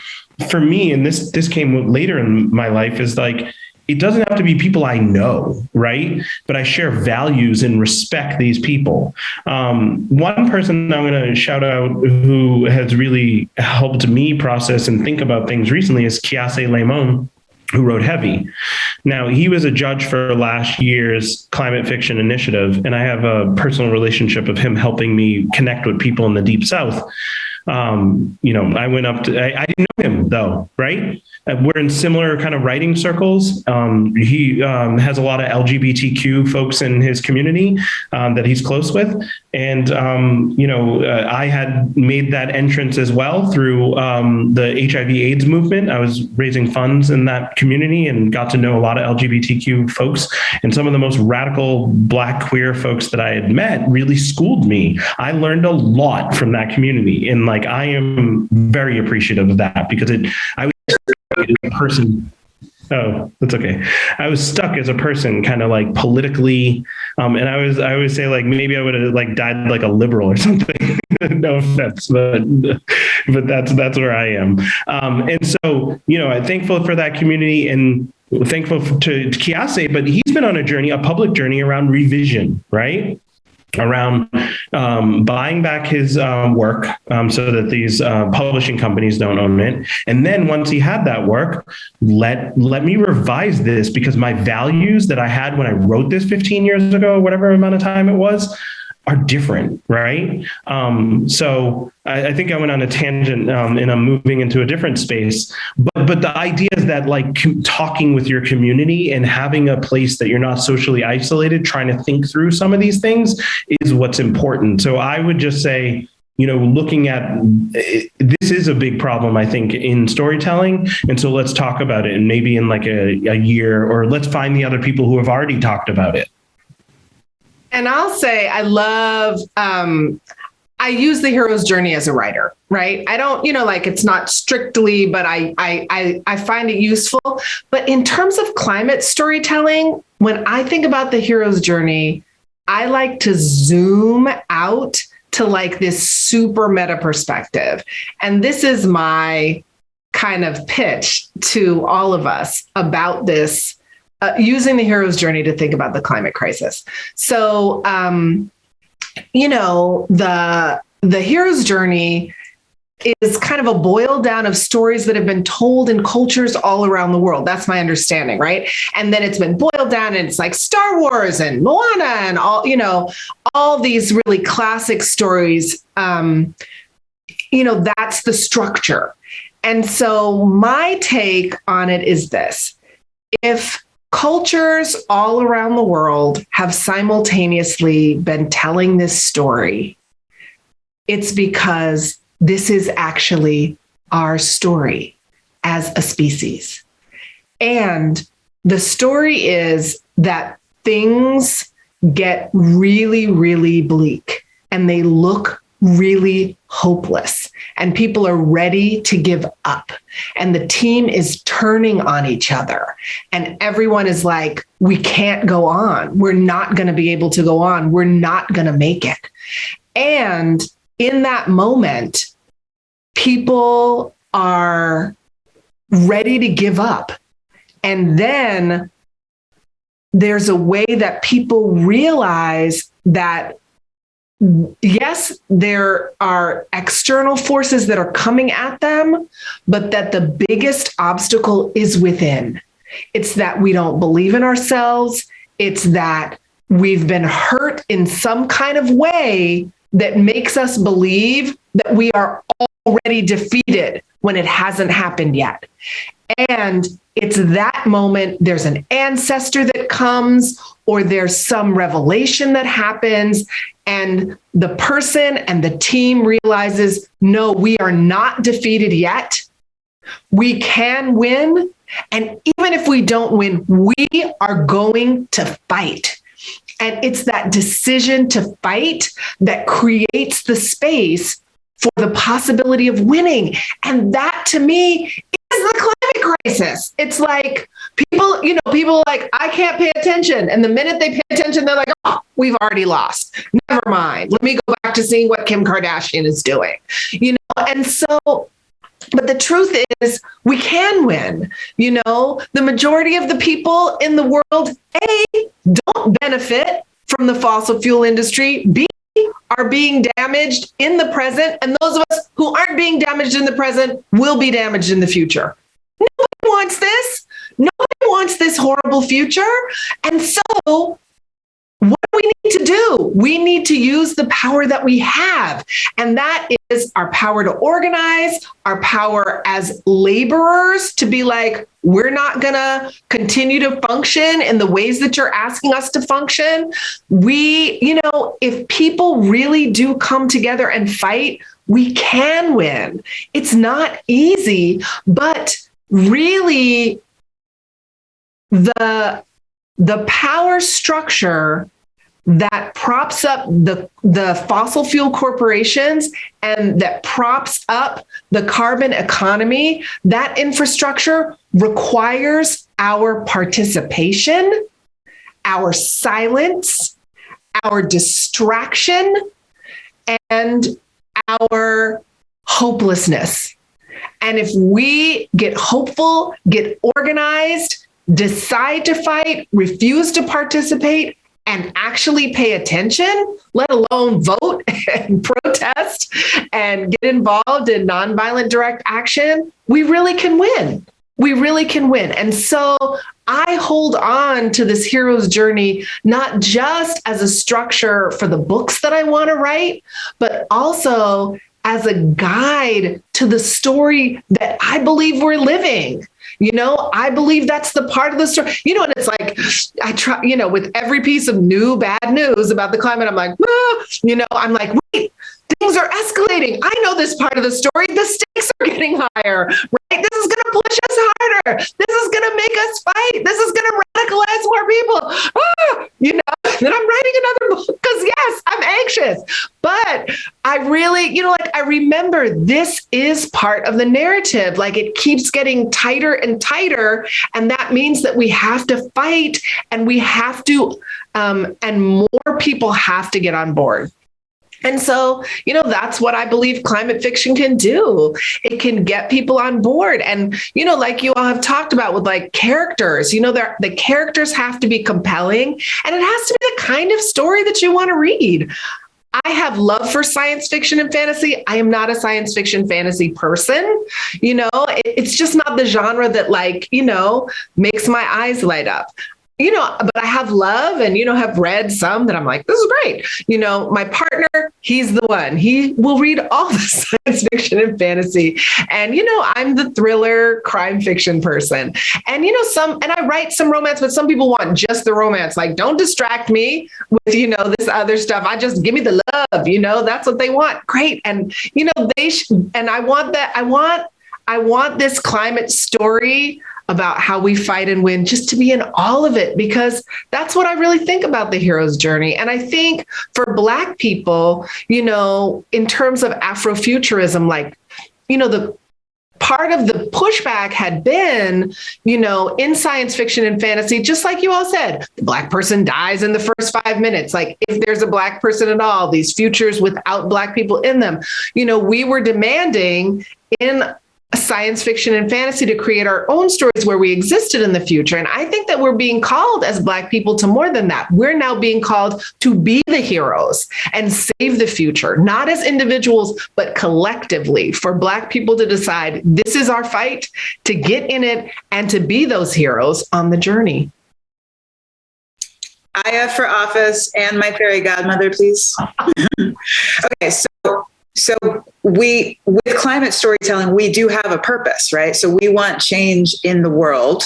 for me, and this came later in my life, is like, it doesn't have to be people I know, right? But I share values and respect these people. One person I'm going to shout out who has really helped me process and think about things recently is Kiase Lemon, who wrote Heavy. Now, he was a judge for last year's climate fiction initiative, and I have a personal relationship of him helping me connect with people in the Deep South. I went up to, I didn't know him though, right? We're in similar kind of writing circles. He has a lot of LGBTQ folks in his community that he's close with. And, I had made that entrance as well through the HIV/AIDS movement. I was raising funds in that community and got to know a lot of LGBTQ folks. And some of the most radical Black queer folks that I had met really schooled me. I learned a lot from that community. And like, I am very appreciative of that, because I was a person. Oh, that's okay. I was stuck as a person, kind of like politically, and I always say, like, maybe I would have like died like a liberal or something. No offense, but that's where I am. And so, I'm thankful for that community and thankful to Kiase, but he's been on a public journey around revision, right? Around buying back his work so that these publishing companies don't own it. And then once he had that work, let me revise this, because my values that I had when I wrote this 15 years ago, whatever amount of time it was, are different, right? So I think I went on a tangent and I'm moving into a different space. But the idea is that, like, talking with your community and having a place that you're not socially isolated, trying to think through some of these things is what's important. So I would just say, looking at this is a big problem, I think, in storytelling. And so let's talk about it. And maybe in like a year, or let's find the other people who have already talked about it. And I'll say I love, I use the hero's journey as a writer, right? I don't, it's not strictly, but I find it useful. But in terms of climate storytelling, when I think about the hero's journey, I like to zoom out to like this super meta perspective. And this is my kind of pitch to all of us about this. Using the hero's journey to think about the climate crisis. So, the hero's journey is kind of a boil down of stories that have been told in cultures all around the world. That's my understanding, right? And then it's been boiled down, and it's like Star Wars and Moana and all these really classic stories. That's the structure. And so my take on it is this: if cultures all around the world have simultaneously been telling this story, it's because this is actually our story as a species. And the story is that things get really, really bleak, and they look really hopeless, and people are ready to give up, and the team is turning on each other, and everyone is like, we can't go on. We're not going to be able to go on. We're not going to make it. And in that moment, people are ready to give up. And then there's a way that people realize that yes, there are external forces that are coming at them, but that the biggest obstacle is within. It's that we don't believe in ourselves. It's that we've been hurt in some kind of way that makes us believe that we are already defeated when it hasn't happened yet. And it's that moment, there's an ancestor that comes, or there's some revelation that happens, and the person and the team realizes, no, we are not defeated yet. We can win. And even if we don't win, we are going to fight. And it's that decision to fight that creates the space for the possibility of winning. And that, to me, is the climate crisis. It's like people are like, I can't pay attention. And the minute they pay attention, they're like, oh, we've already lost. Never mind. Let me go back to seeing what Kim Kardashian is doing. And so, but the truth is, we can win. The majority of the people in the world, A, don't benefit from the fossil fuel industry, B, are being damaged in the present, and those of us who aren't being damaged in the present will be damaged in the future. Nobody wants this. Nobody wants this horrible future. And so what do we need to do? We need to use the power that we have. And that is our power to organize, our power as laborers to be like, we're not going to continue to function in the ways that you're asking us to function. If people really do come together and fight, we can win. It's not easy, but really the power structure that props up the fossil fuel corporations and that props up the carbon economy, that infrastructure requires our participation, our silence, our distraction, and our hopelessness. And if we get hopeful, get organized, decide to fight, refuse to participate, and actually pay attention, let alone vote and protest and get involved in nonviolent direct action, we really can win. We really can win. And so I hold on to this hero's journey, not just as a structure for the books that I want to write, but also as a guide to the story that I believe we're living. I believe that's the part of the story, and it's like, I try, with every piece of bad news about the climate, I'm like, I'm like, wait, things are escalating. I know this part of the story. The stakes are getting higher, right? This is going to push us harder. This is going to make us fight. This is going to radicalize more people. Then I'm writing another book because yes, I'm anxious, but I really, I remember this is part of the narrative. Like it keeps getting tighter and tighter. And that means that we have to fight and we have to, and more people have to get on board. And so, that's what I believe climate fiction can do. It can get people on board. And, like you all have talked about with like characters, the characters have to be compelling and it has to be the kind of story that you want to read. I have love for science fiction and fantasy. I am not a science fiction fantasy person. It's just not the genre that makes my eyes light up. But I have love and, have read some that I'm like, this is great. My partner, he's the one. He will read all the science fiction and fantasy. And, I'm the thriller crime fiction person. And, and I write some romance, but some people want just the romance. Like, don't distract me with, this other stuff. Give me the love, that's what they want. Great. And, and I want that. I want this climate story about how we fight and win just to be in all of it, because that's what I really think about the hero's journey. And I think for Black people, in terms of Afrofuturism, the part of the pushback had been, in science fiction and fantasy, just like you all said, the Black person dies in the first 5 minutes. Like if there's a Black person at all, these futures without Black people in them, we were demanding in science fiction and fantasy to create our own stories where we existed in the future. And I think that we're being called as Black people to more than that. We're now being called to be the heroes and save the future, not as individuals, but collectively for Black people to decide this is our fight, to get in it and to be those heroes on the journey. Aya for office and my fairy godmother, please. Okay, So with climate storytelling, we do have a purpose, right? So we want change in the world.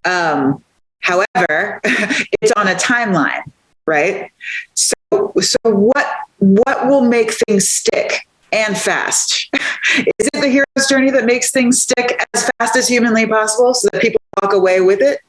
However, it's on a timeline, right? So what will make things stick and fast? Is it the hero's journey that makes things stick as fast as humanly possible so that people walk away with it?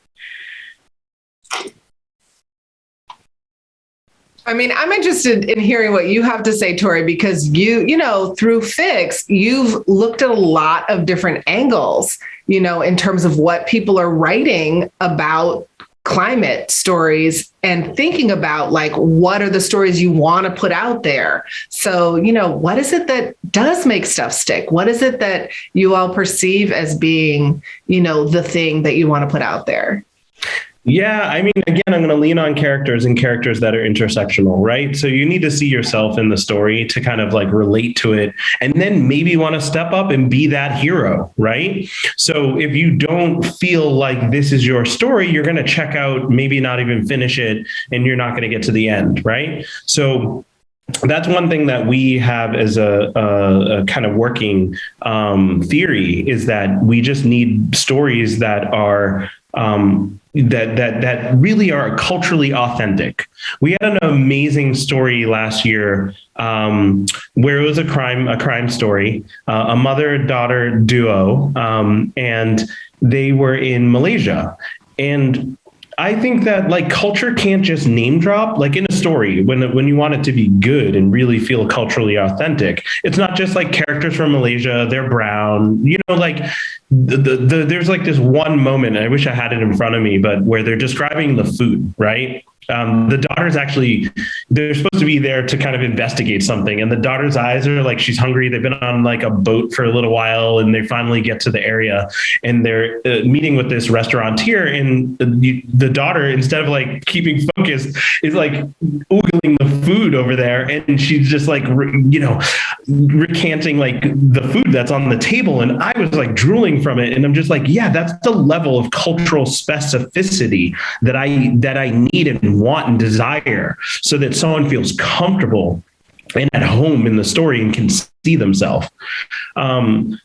I mean, I'm interested in hearing what you have to say, Tori, because you know, through Fix, you've looked at a lot of different angles, you know, in terms of what people are writing about climate stories and thinking about like, what are the stories you want to put out there? So, you know, what is it that does make stuff stick? What is it that you all perceive as being, you know, the thing that you want to put out there? Yeah, I mean, again, I'm going to lean on characters and characters that are intersectional, right? So you need to see yourself in the story to kind of like relate to it, and then maybe want to step up and be that hero, right? So if you don't feel like this is your story, you're going to check out, maybe not even finish it, and you're not going to get to the end, right? So that's one thing that we have as a kind of working theory, is that we just need stories that are that really are culturally authentic. We had an amazing story last year where it was a crime story, a mother-daughter duo, and they were in Malaysia. And I think that like culture can't just name drop, like in a story, when you want it to be good and really feel culturally authentic. It's not just like characters from Malaysia, they're brown, you know, like there's like this one moment, I wish I had it in front of me, but where they're describing the food, right? The daughter's actually, they're supposed to be there to kind of investigate something. And the daughter's eyes are like, she's hungry. They've been on like a boat for a little while, and they finally get to the area, and they're meeting with this restaurateur. And the daughter, instead of like keeping focused, is like oogling the food over there. And she's just like, you know, recanting like the food that's on the table. And I was like drooling from it. And I'm just like, yeah, that's the level of cultural specificity that I need and want and desire, so that someone feels comfortable and at home in the story and can see themselves.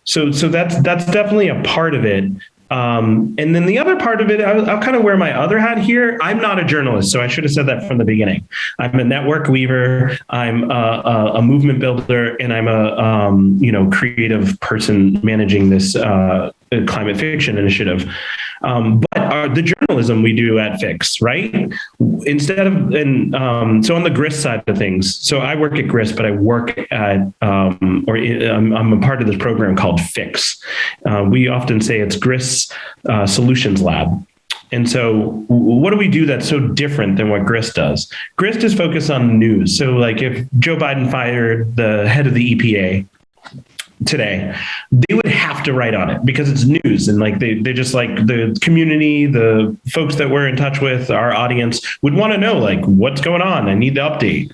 So that's definitely a part of it. And then the other part of it, I'll kind of wear my other hat here. I'm not a journalist, so I should have said that from the beginning. I'm a network weaver. I'm a movement builder, and I'm a creative person managing this climate fiction initiative. But the journalism we do at Fix, right? Instead of, so on the Grist side of things, so I work at Grist, but I work at, I'm a part of this program called Fix. We often say it's Grist's Solutions Lab. And so what do we do that's so different than what Grist does? Grist is focused on news. So like if Joe Biden fired the head of the EPA today, they would have to write on it because it's news. And like they just like the community, the folks that we're in touch with, our audience would want to know like what's going on. I need the update.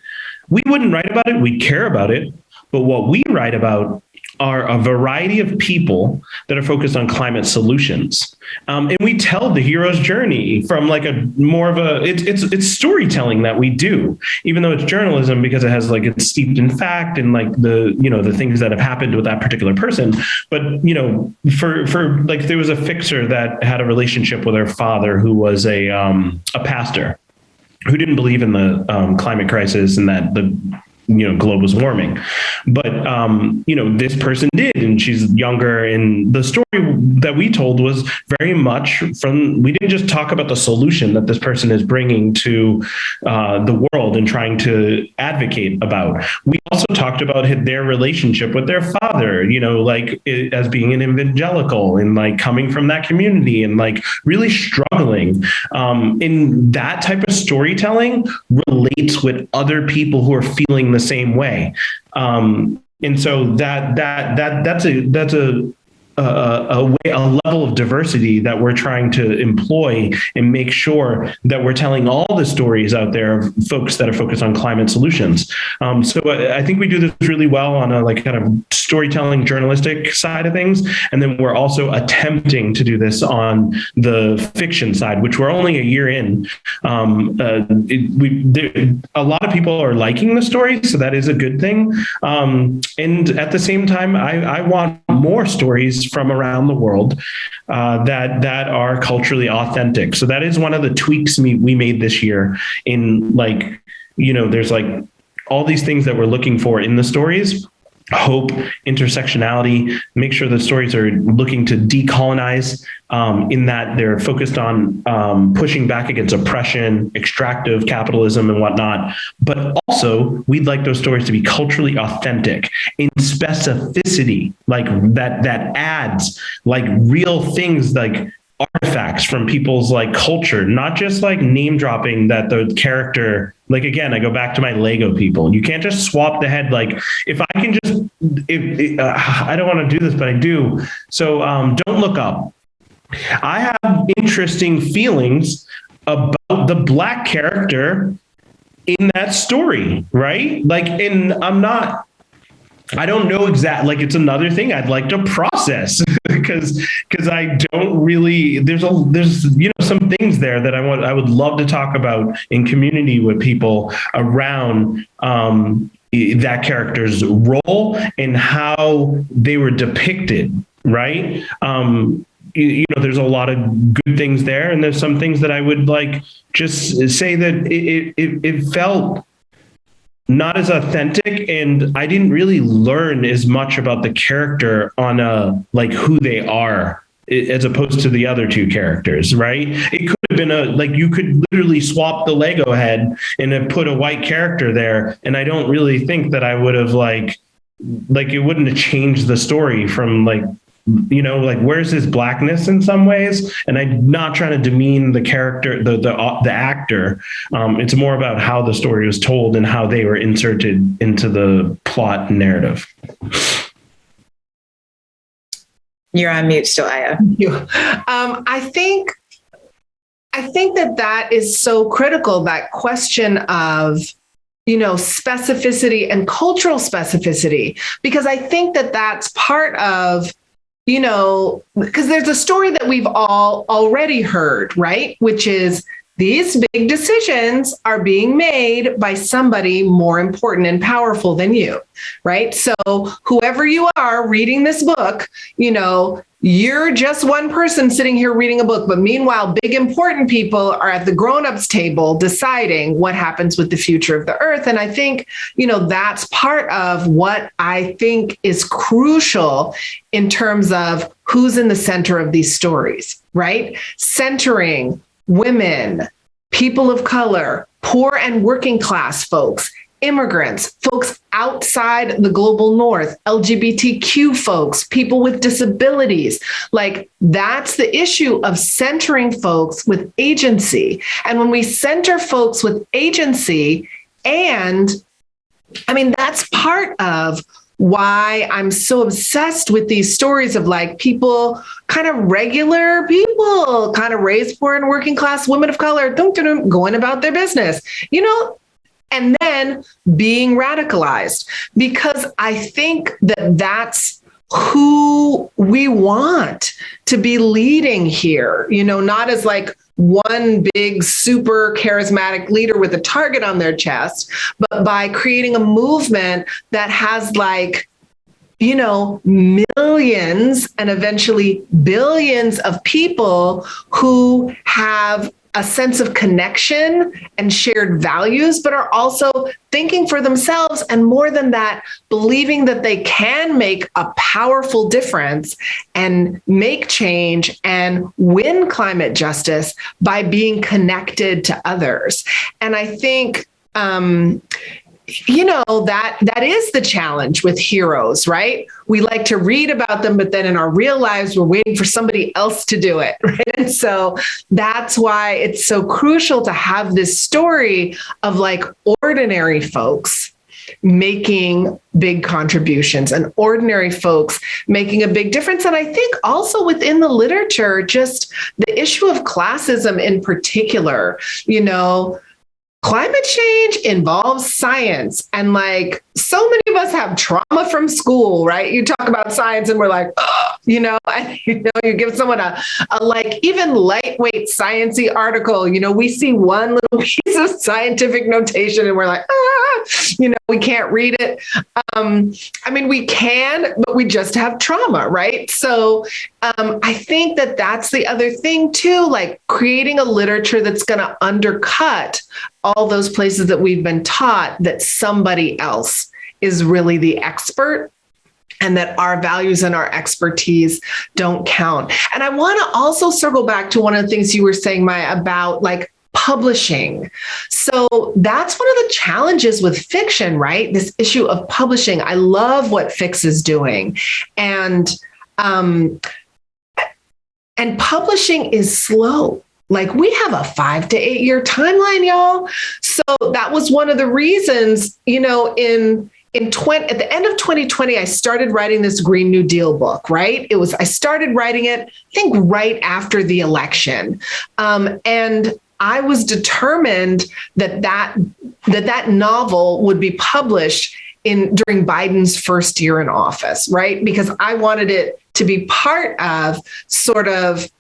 We wouldn't write about it. We care about it. But what we write about are a variety of people that are focused on climate solutions. And we tell the hero's journey from like it's storytelling that we do, even though it's journalism, because it has like, it's steeped in fact and like the things that have happened with that particular person. But, for like, there was a fixer that had a relationship with her father who was a pastor who didn't believe in the climate crisis and that the globe was warming. But, this person did, and she's younger. And the story that we told was very much we didn't just talk about the solution that this person is bringing to the world and trying to advocate about. We also talked about their relationship with their father, as being an evangelical and like coming from that community and like really struggling. And that type of storytelling relates with other people who are feeling the same way. And so that's a a level of diversity that we're trying to employ and make sure that we're telling all the stories out there of folks that are focused on climate solutions. So I think we do this really well on a like kind of storytelling journalistic side of things. And then we're also attempting to do this on the fiction side, which we're only a year in. A lot of people are liking the story, so that is a good thing. And at the same time, I want more stories from around the world that are culturally authentic. So that is one of the tweaks we made this year in like, there's like all these things that we're looking for in the stories. Hope, intersectionality, make sure the stories are looking to decolonize in that they're focused on pushing back against oppression, extractive capitalism and whatnot. But also we'd like those stories to be culturally authentic in specificity, like that adds like real things like artifacts from people's like culture, not just like name dropping that the character, like, again, I go back to my Lego people. You can't just swap the head. Like if I can just, I don't want to do this, but I do. So Don't Look Up. I have interesting feelings about the Black character in that story, right? Like, and I don't know exactly, like it's another thing I'd like to process because I don't really, there's some things there that I would love to talk about in community with people around that character's role and how they were depicted, right? There's a lot of good things there, and there's some things that I would like just say that it felt not as authentic, and I didn't really learn as much about the character on like who they are as opposed to the other two characters, right? It could have been you could literally swap the Lego head and have put a white character there, and I don't really think that I would have like it wouldn't have changed the story from where's his Blackness in some ways? And I'm not trying to demean the character, the actor. It's more about how the story was told and how they were inserted into the plot narrative. You're on mute still, Aya. I think that is so critical, that question of specificity and cultural specificity, because I think that that's part of because there's a story that we've all already heard, right? Which is these big decisions are being made by somebody more important and powerful than you, right? So whoever you are reading this book, you're just one person sitting here reading a book, but meanwhile, big important people are at the grown-ups table deciding what happens with the future of the earth. And I think, that's part of what I think is crucial in terms of who's in the center of these stories, right? Centering women, people of color, poor and working class folks, immigrants, folks outside the global north, LGBTQ folks, people with disabilities. Like that's the issue of centering folks with agency. And when we center folks with agency, and that's part of why I'm so obsessed with these stories of like people, kind of regular people, kind of raised poor and working class women of color, going about their business, and then being radicalized, because I think that that's who we want to be leading here, not as like one big super charismatic leader with a target on their chest, but by creating a movement that has like, millions and eventually billions of people who have a sense of connection and shared values, but are also thinking for themselves. And more than that, believing that they can make a powerful difference and make change and win climate justice by being connected to others. And I think, that is the challenge with heroes, right? We like to read about them, but then in our real lives, we're waiting for somebody else to do it, right? And so that's why it's so crucial to have this story of like ordinary folks making big contributions and ordinary folks making a big difference. And I think also within the literature, just the issue of classism in particular, climate change involves science. And like so many of us have trauma from school, right? You talk about science and we're like, and you give someone a like even lightweight sciencey article, we see one little piece of scientific notation and we're like, we can't read it. We can, but we just have trauma, right? So I think that that's the other thing too, like creating a literature that's going to undercut all those places that we've been taught that somebody else is really the expert and that our values and our expertise don't count. And I want to also circle back to one of the things you were saying, Maya, about like publishing. So that's one of the challenges with fiction, right? This issue of publishing. I love what Fix is doing. And publishing is slow. Like we have a 5 to 8 year timeline, y'all. So that was one of the reasons, at the end of 2020, I started writing this Green New Deal book, right? I started writing it, I think right after the election. And I was determined that novel would be published during Biden's first year in office, right? Because I wanted it to be part of sort of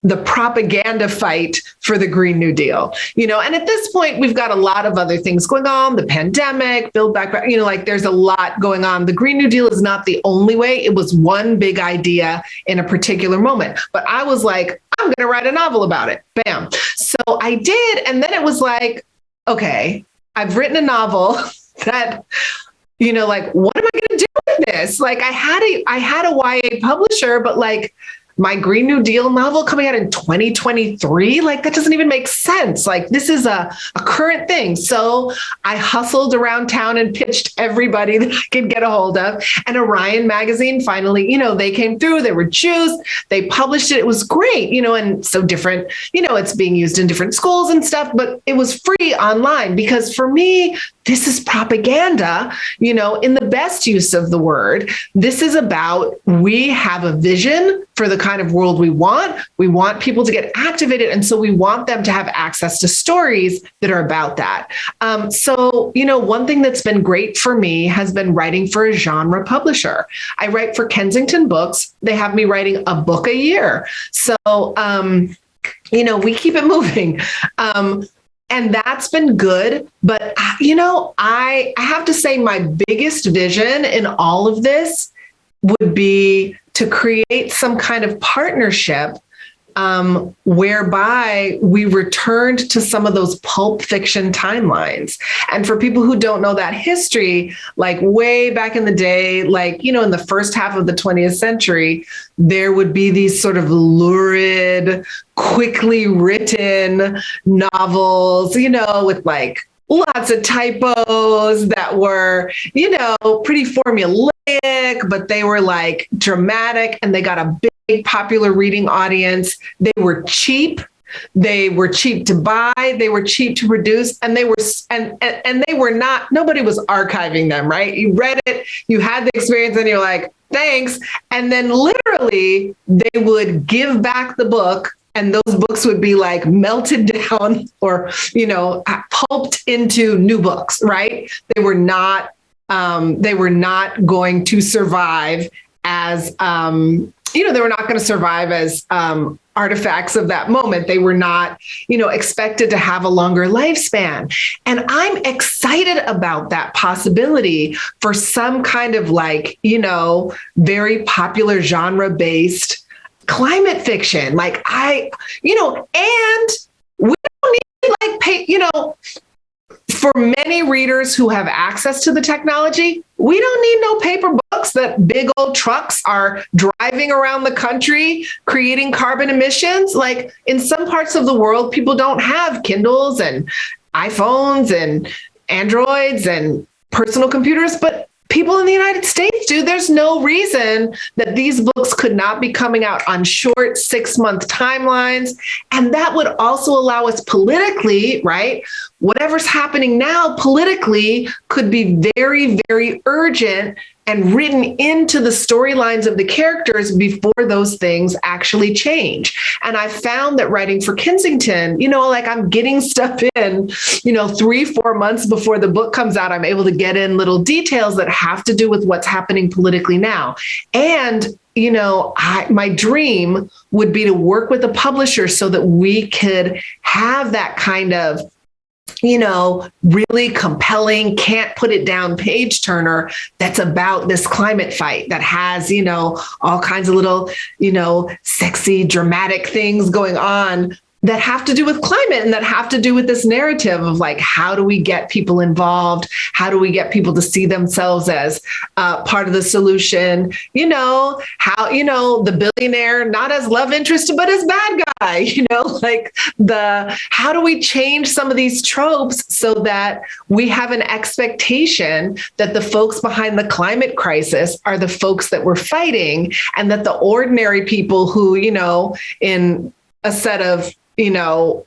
the propaganda fight for the Green New Deal, and at this point, we've got a lot of other things going on, the pandemic, Build Back Better, like there's a lot going on. The Green New Deal is not the only way. It was one big idea in a particular moment, but I was like, I'm going to write a novel about it. Bam. So I did. And then it was like, okay, I've written a novel that, like, what am I going to do with this? Like I had a YA publisher, but like, my Green New Deal novel coming out in 2023, like that doesn't even make sense. Like this is a current thing. So I hustled around town and pitched everybody that I could get a hold of. And Orion magazine finally, they came through, they were juiced, they published it. It was great, and so different, it's being used in different schools and stuff, but it was free online because for me, this is propaganda, in the best use of the word. This is about, we have a vision for the kind of world we want. We want people to get activated. And so we want them to have access to stories that are about that. So, one thing that's been great for me has been writing for a genre publisher. I write for Kensington Books. They have me writing a book a year. So, we keep it moving. And that's been good. But, I have to say my biggest vision in all of this would be to create some kind of partnership whereby we returned to some of those pulp fiction timelines. And for people who don't know that history, like way back in the day, like, in the first half of the 20th century, there would be these sort of lurid, quickly written novels, with like lots of typos that were, pretty formulaic, but they were like dramatic and they got a big popular reading audience. They were cheap. They were cheap to buy. They were cheap to produce, and they were not. Nobody was archiving them, right? You read it, you had the experience, and you're like, thanks. And then literally, they would give back the book, and those books would be like melted down or pulped into new books, right? They were not going to survive as they were not going to survive as artifacts of that moment. They were not, expected to have a longer lifespan. And I'm excited about that possibility for some kind of like, very popular genre-based climate fiction. Like and we don't need like for many readers who have access to the technology, we don't need no paper books that big old trucks are driving around the country, creating carbon emissions. Like in some parts of the world, people don't have Kindles and iPhones and Androids and personal computers, but people in the United States do. There's no reason that these books could not be coming out on short 6-month timelines. And that would also allow us politically, right? whatever's happening now politically could be very, very urgent and written into the storylines of the characters before those things actually change. And I found that writing for Kensington, like I'm getting stuff in, 3-4 months before the book comes out, I'm able to get in little details that have to do with what's happening politically now. And my dream would be to work with a publisher so that we could have that kind of really compelling, can't put it down page turner that's about this climate fight that has, all kinds of little, sexy, dramatic things going on that have to do with climate and that have to do with this narrative of like, how do we get people involved? How do we get people to see themselves as part of the solution? How, the billionaire, not as love interest, but as bad guy, how do we change some of these tropes so that we have an expectation that the folks behind the climate crisis are the folks that we're fighting, and that the ordinary people who, in a set of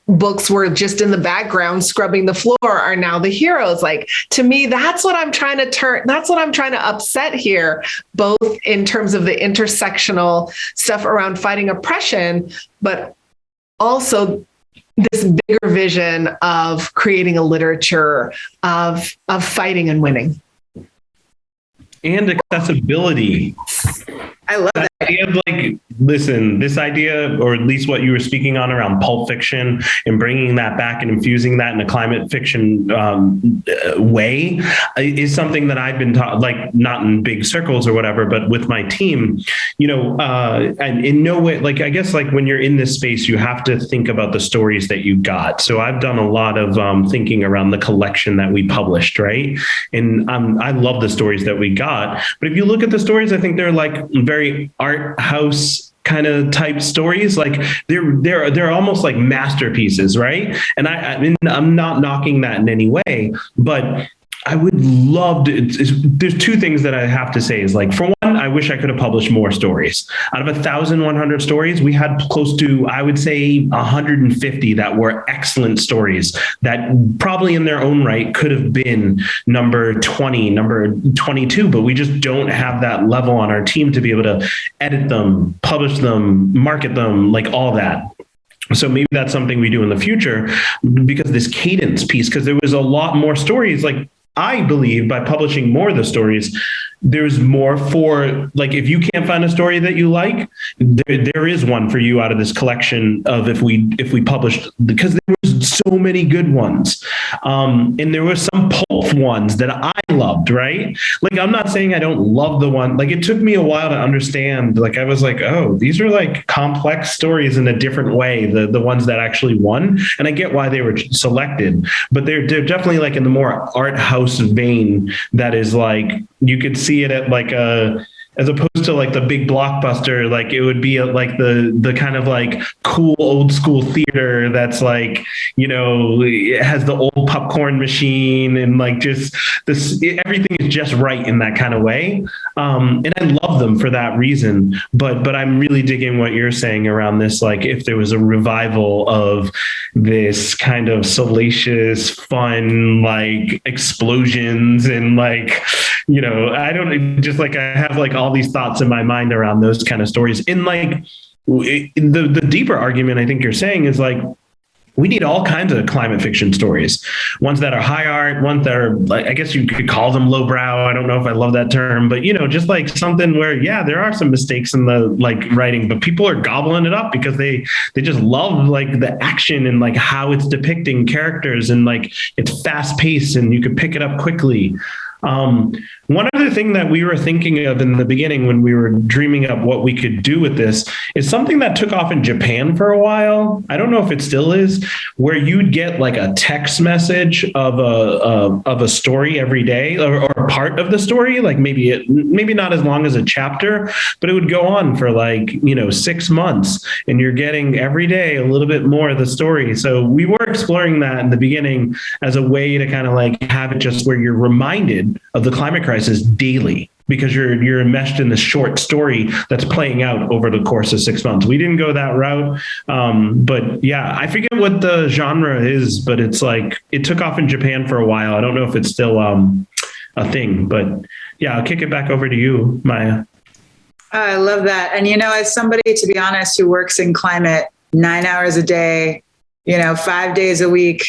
books were just in the background scrubbing the floor are now the heroes. Like, to me, that's what I'm trying to upset here, both in terms of the intersectional stuff around fighting oppression, but also this bigger vision of creating a literature of fighting and winning. And accessibility. I love that. This idea, or at least what you were speaking on around pulp fiction and bringing that back and infusing that in a climate fiction way, is something that I've been taught, like not in big circles or whatever, but with my team, and in no way, I guess when you're in this space, you have to think about the stories that you got. So I've done a lot of thinking around the collection that we published, right? And I love the stories that we got. But if you look at the stories, I think they're very art house kind of type stories. Like they're almost like masterpieces, right? And I'm not knocking that in any way, but I would love to. There's two things that I have to say is for one, I wish I could have published more stories. Out of 1,100 stories, we had close to, I would say, 150 that were excellent stories that probably in their own right could have been number 20, number 22, but we just don't have that level on our team to be able to edit them, publish them, market them, all that. So maybe that's something we do in the future, because this cadence piece, because there was a lot more stories. I believe by publishing more of the stories, there's more for, if you can't find a story that you like, there is one for you out of this collection of if we published, because there was so many good ones. And there were some pulp ones that I loved, right? I'm not saying I don't love the one, it took me a while to understand, I was oh, these are complex stories in a different way, the ones that actually won. And I get why they were selected, but they're definitely in the more art house vein that is you could see it at as opposed to the big blockbuster, it would be the kind of cool old school theater that's it has the old popcorn machine and just this, everything is just right in that kind of way. And I love them for that reason, but I'm really digging what you're saying around this, if there was a revival of this kind of salacious, fun, explosions and I don't just I have all these thoughts in my mind around those kind of stories. And the deeper argument I think you're saying is we need all kinds of climate fiction stories, ones that are high art, ones that are I guess you could call them lowbrow. I don't know if I love that term, but just something where, yeah, there are some mistakes in the writing, but people are gobbling it up because they just love the action and how it's depicting characters and it's fast paced and you could pick it up quickly. One other thing that we were thinking of in the beginning when we were dreaming up what we could do with this is something that took off in Japan for a while. I don't know if it still is, where you'd get a text message of a story every day or a part of the story, maybe not as long as a chapter, but it would go on for 6 months and you're getting every day a little bit more of the story. So we were exploring that in the beginning as a way to kind of have it just where you're reminded of the climate crisis daily. because you're enmeshed in this short story that's playing out over the course of 6 months. We didn't go that route. But yeah, I forget what the genre is, but it's like, it took off in Japan for a while. I don't know if it's still a thing, but yeah, I'll kick it back over to you, Maya. I love that. And, as somebody, to be honest, who works in climate 9 hours a day, 5 days a week,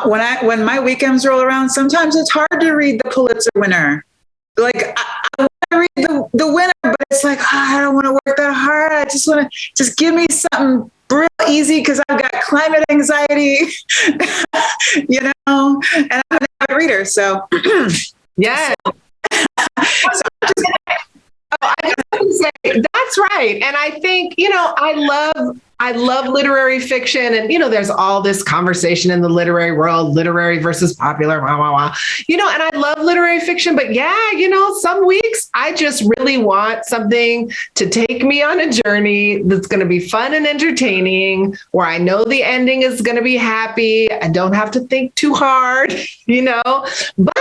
when my weekends roll around, sometimes it's hard to read the Pulitzer winner. Like, I want to read the winner, but it's like, I don't want to work that hard. I just want to give me something real easy because I've got climate anxiety, and I'm an avid reader. So, yeah. I just want to say that's right. And I think, I love literary fiction. And, there's all this conversation in the literary world, literary versus popular, and I love literary fiction. But yeah, some weeks I just really want something to take me on a journey that's going to be fun and entertaining, where I know the ending is going to be happy. I don't have to think too hard, but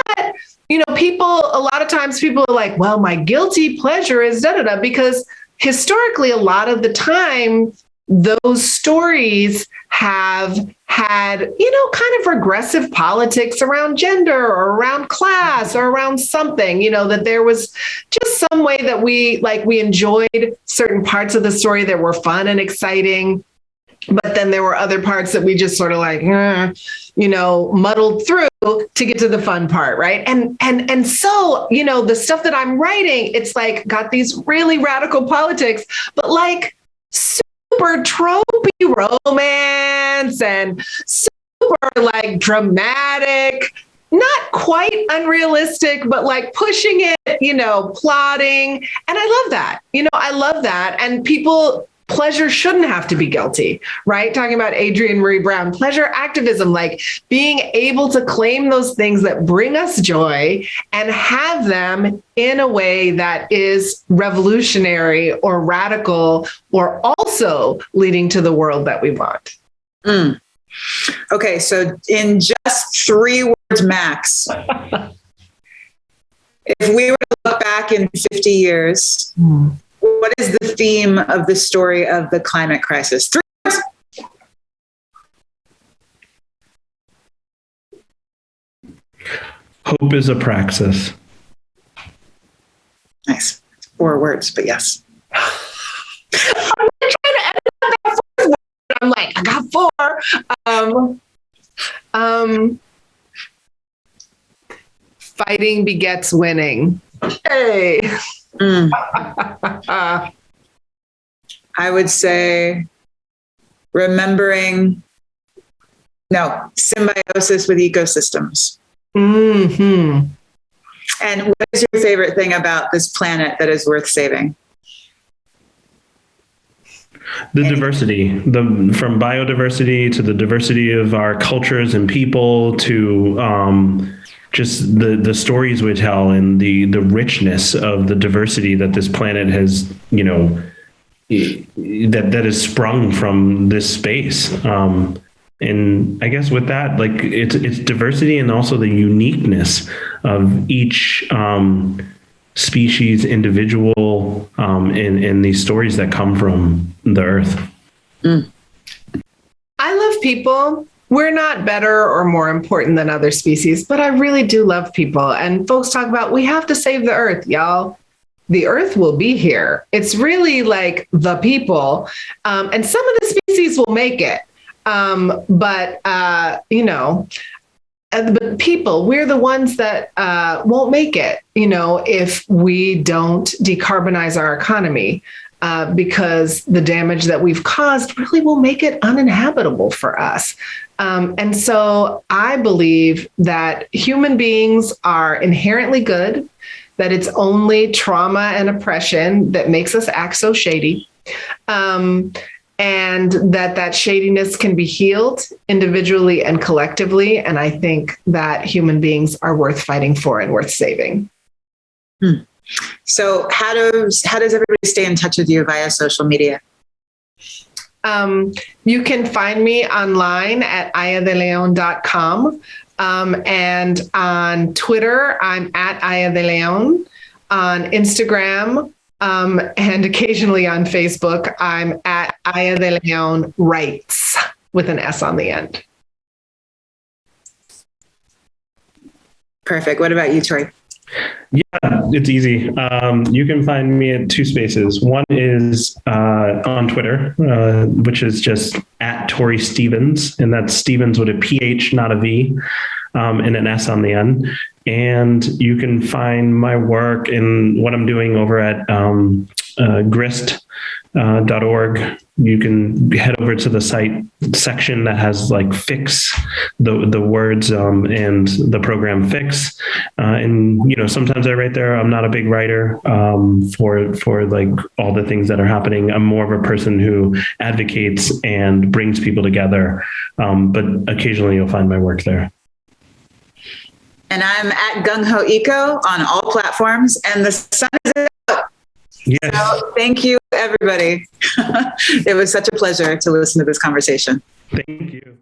a lot of times people are like, well, my guilty pleasure is because historically, a lot of the time, those stories have had, kind of regressive politics around gender or around class or around something, that there was just some way that we enjoyed certain parts of the story that were fun and exciting. But then there were other parts that we just sort of muddled through to get to the fun part, right? And so, the stuff that I'm writing, it's like got these really radical politics, but like super tropey romance and super like dramatic, not quite unrealistic, but like pushing it, plotting. And I love that. I love that. And pleasure shouldn't have to be guilty, right? Talking about Adrienne Maree Brown, pleasure activism, like being able to claim those things that bring us joy and have them in a way that is revolutionary or radical or also leading to the world that we want. Okay, so in just 3 words max, if we were to look back in 50 years, what is the theme of the story of the climate crisis? 3 words. Hope is a praxis. Nice. 4 words, but yes. I'm trying to edit out that 4th word. I'm like, I got 4. Fighting begets winning. Hey. I would say symbiosis with ecosystems. Mm-hmm. And what is your favorite thing about this planet that is worth saving? The diversity, from biodiversity to the diversity of our cultures and people to just the stories we tell and the richness of the diversity that this planet has, that is sprung from this space. And I guess with that, like it's diversity and also the uniqueness of each species, individual, in these stories that come from the earth. I love people. We're not better or more important than other species, but I really do love people. And folks talk about, we have to save the earth, y'all. The earth will be here. It's really like the people. And some of the species will make it. But people, we're the ones that won't make it, if we don't decarbonize our economy. Because the damage that we've caused really will make it uninhabitable for us. And so I believe that human beings are inherently good, that it's only trauma and oppression that makes us act so shady, and that shadiness can be healed individually and collectively. And I think that human beings are worth fighting for and worth saving. So how does everybody stay in touch with you via social media? You can find me online at ayadeleon.com. And on Twitter, I'm at Aya de Leon. On Instagram and occasionally on Facebook, I'm at Aya de Leon Writes with an S on the end. Perfect. What about you, Tori? Yeah, it's easy. You can find me at two spaces. One is on Twitter, which is just at Tori Stevens, and that's Stevens with a PH, not a V, and an S on the end. And you can find my work and what I'm doing over at grist.org. You can head over to the site section that has like fix the words and the program fix. And, you know, sometimes I write there. I'm not a big writer for like all the things that are happening. I'm more of a person who advocates and brings people together. But occasionally you'll find my work there. And I'm at Gung Ho Eco on all platforms, and the sun is out. Yes. So thank you, everybody. It was such a pleasure to listen to this conversation. Thank you.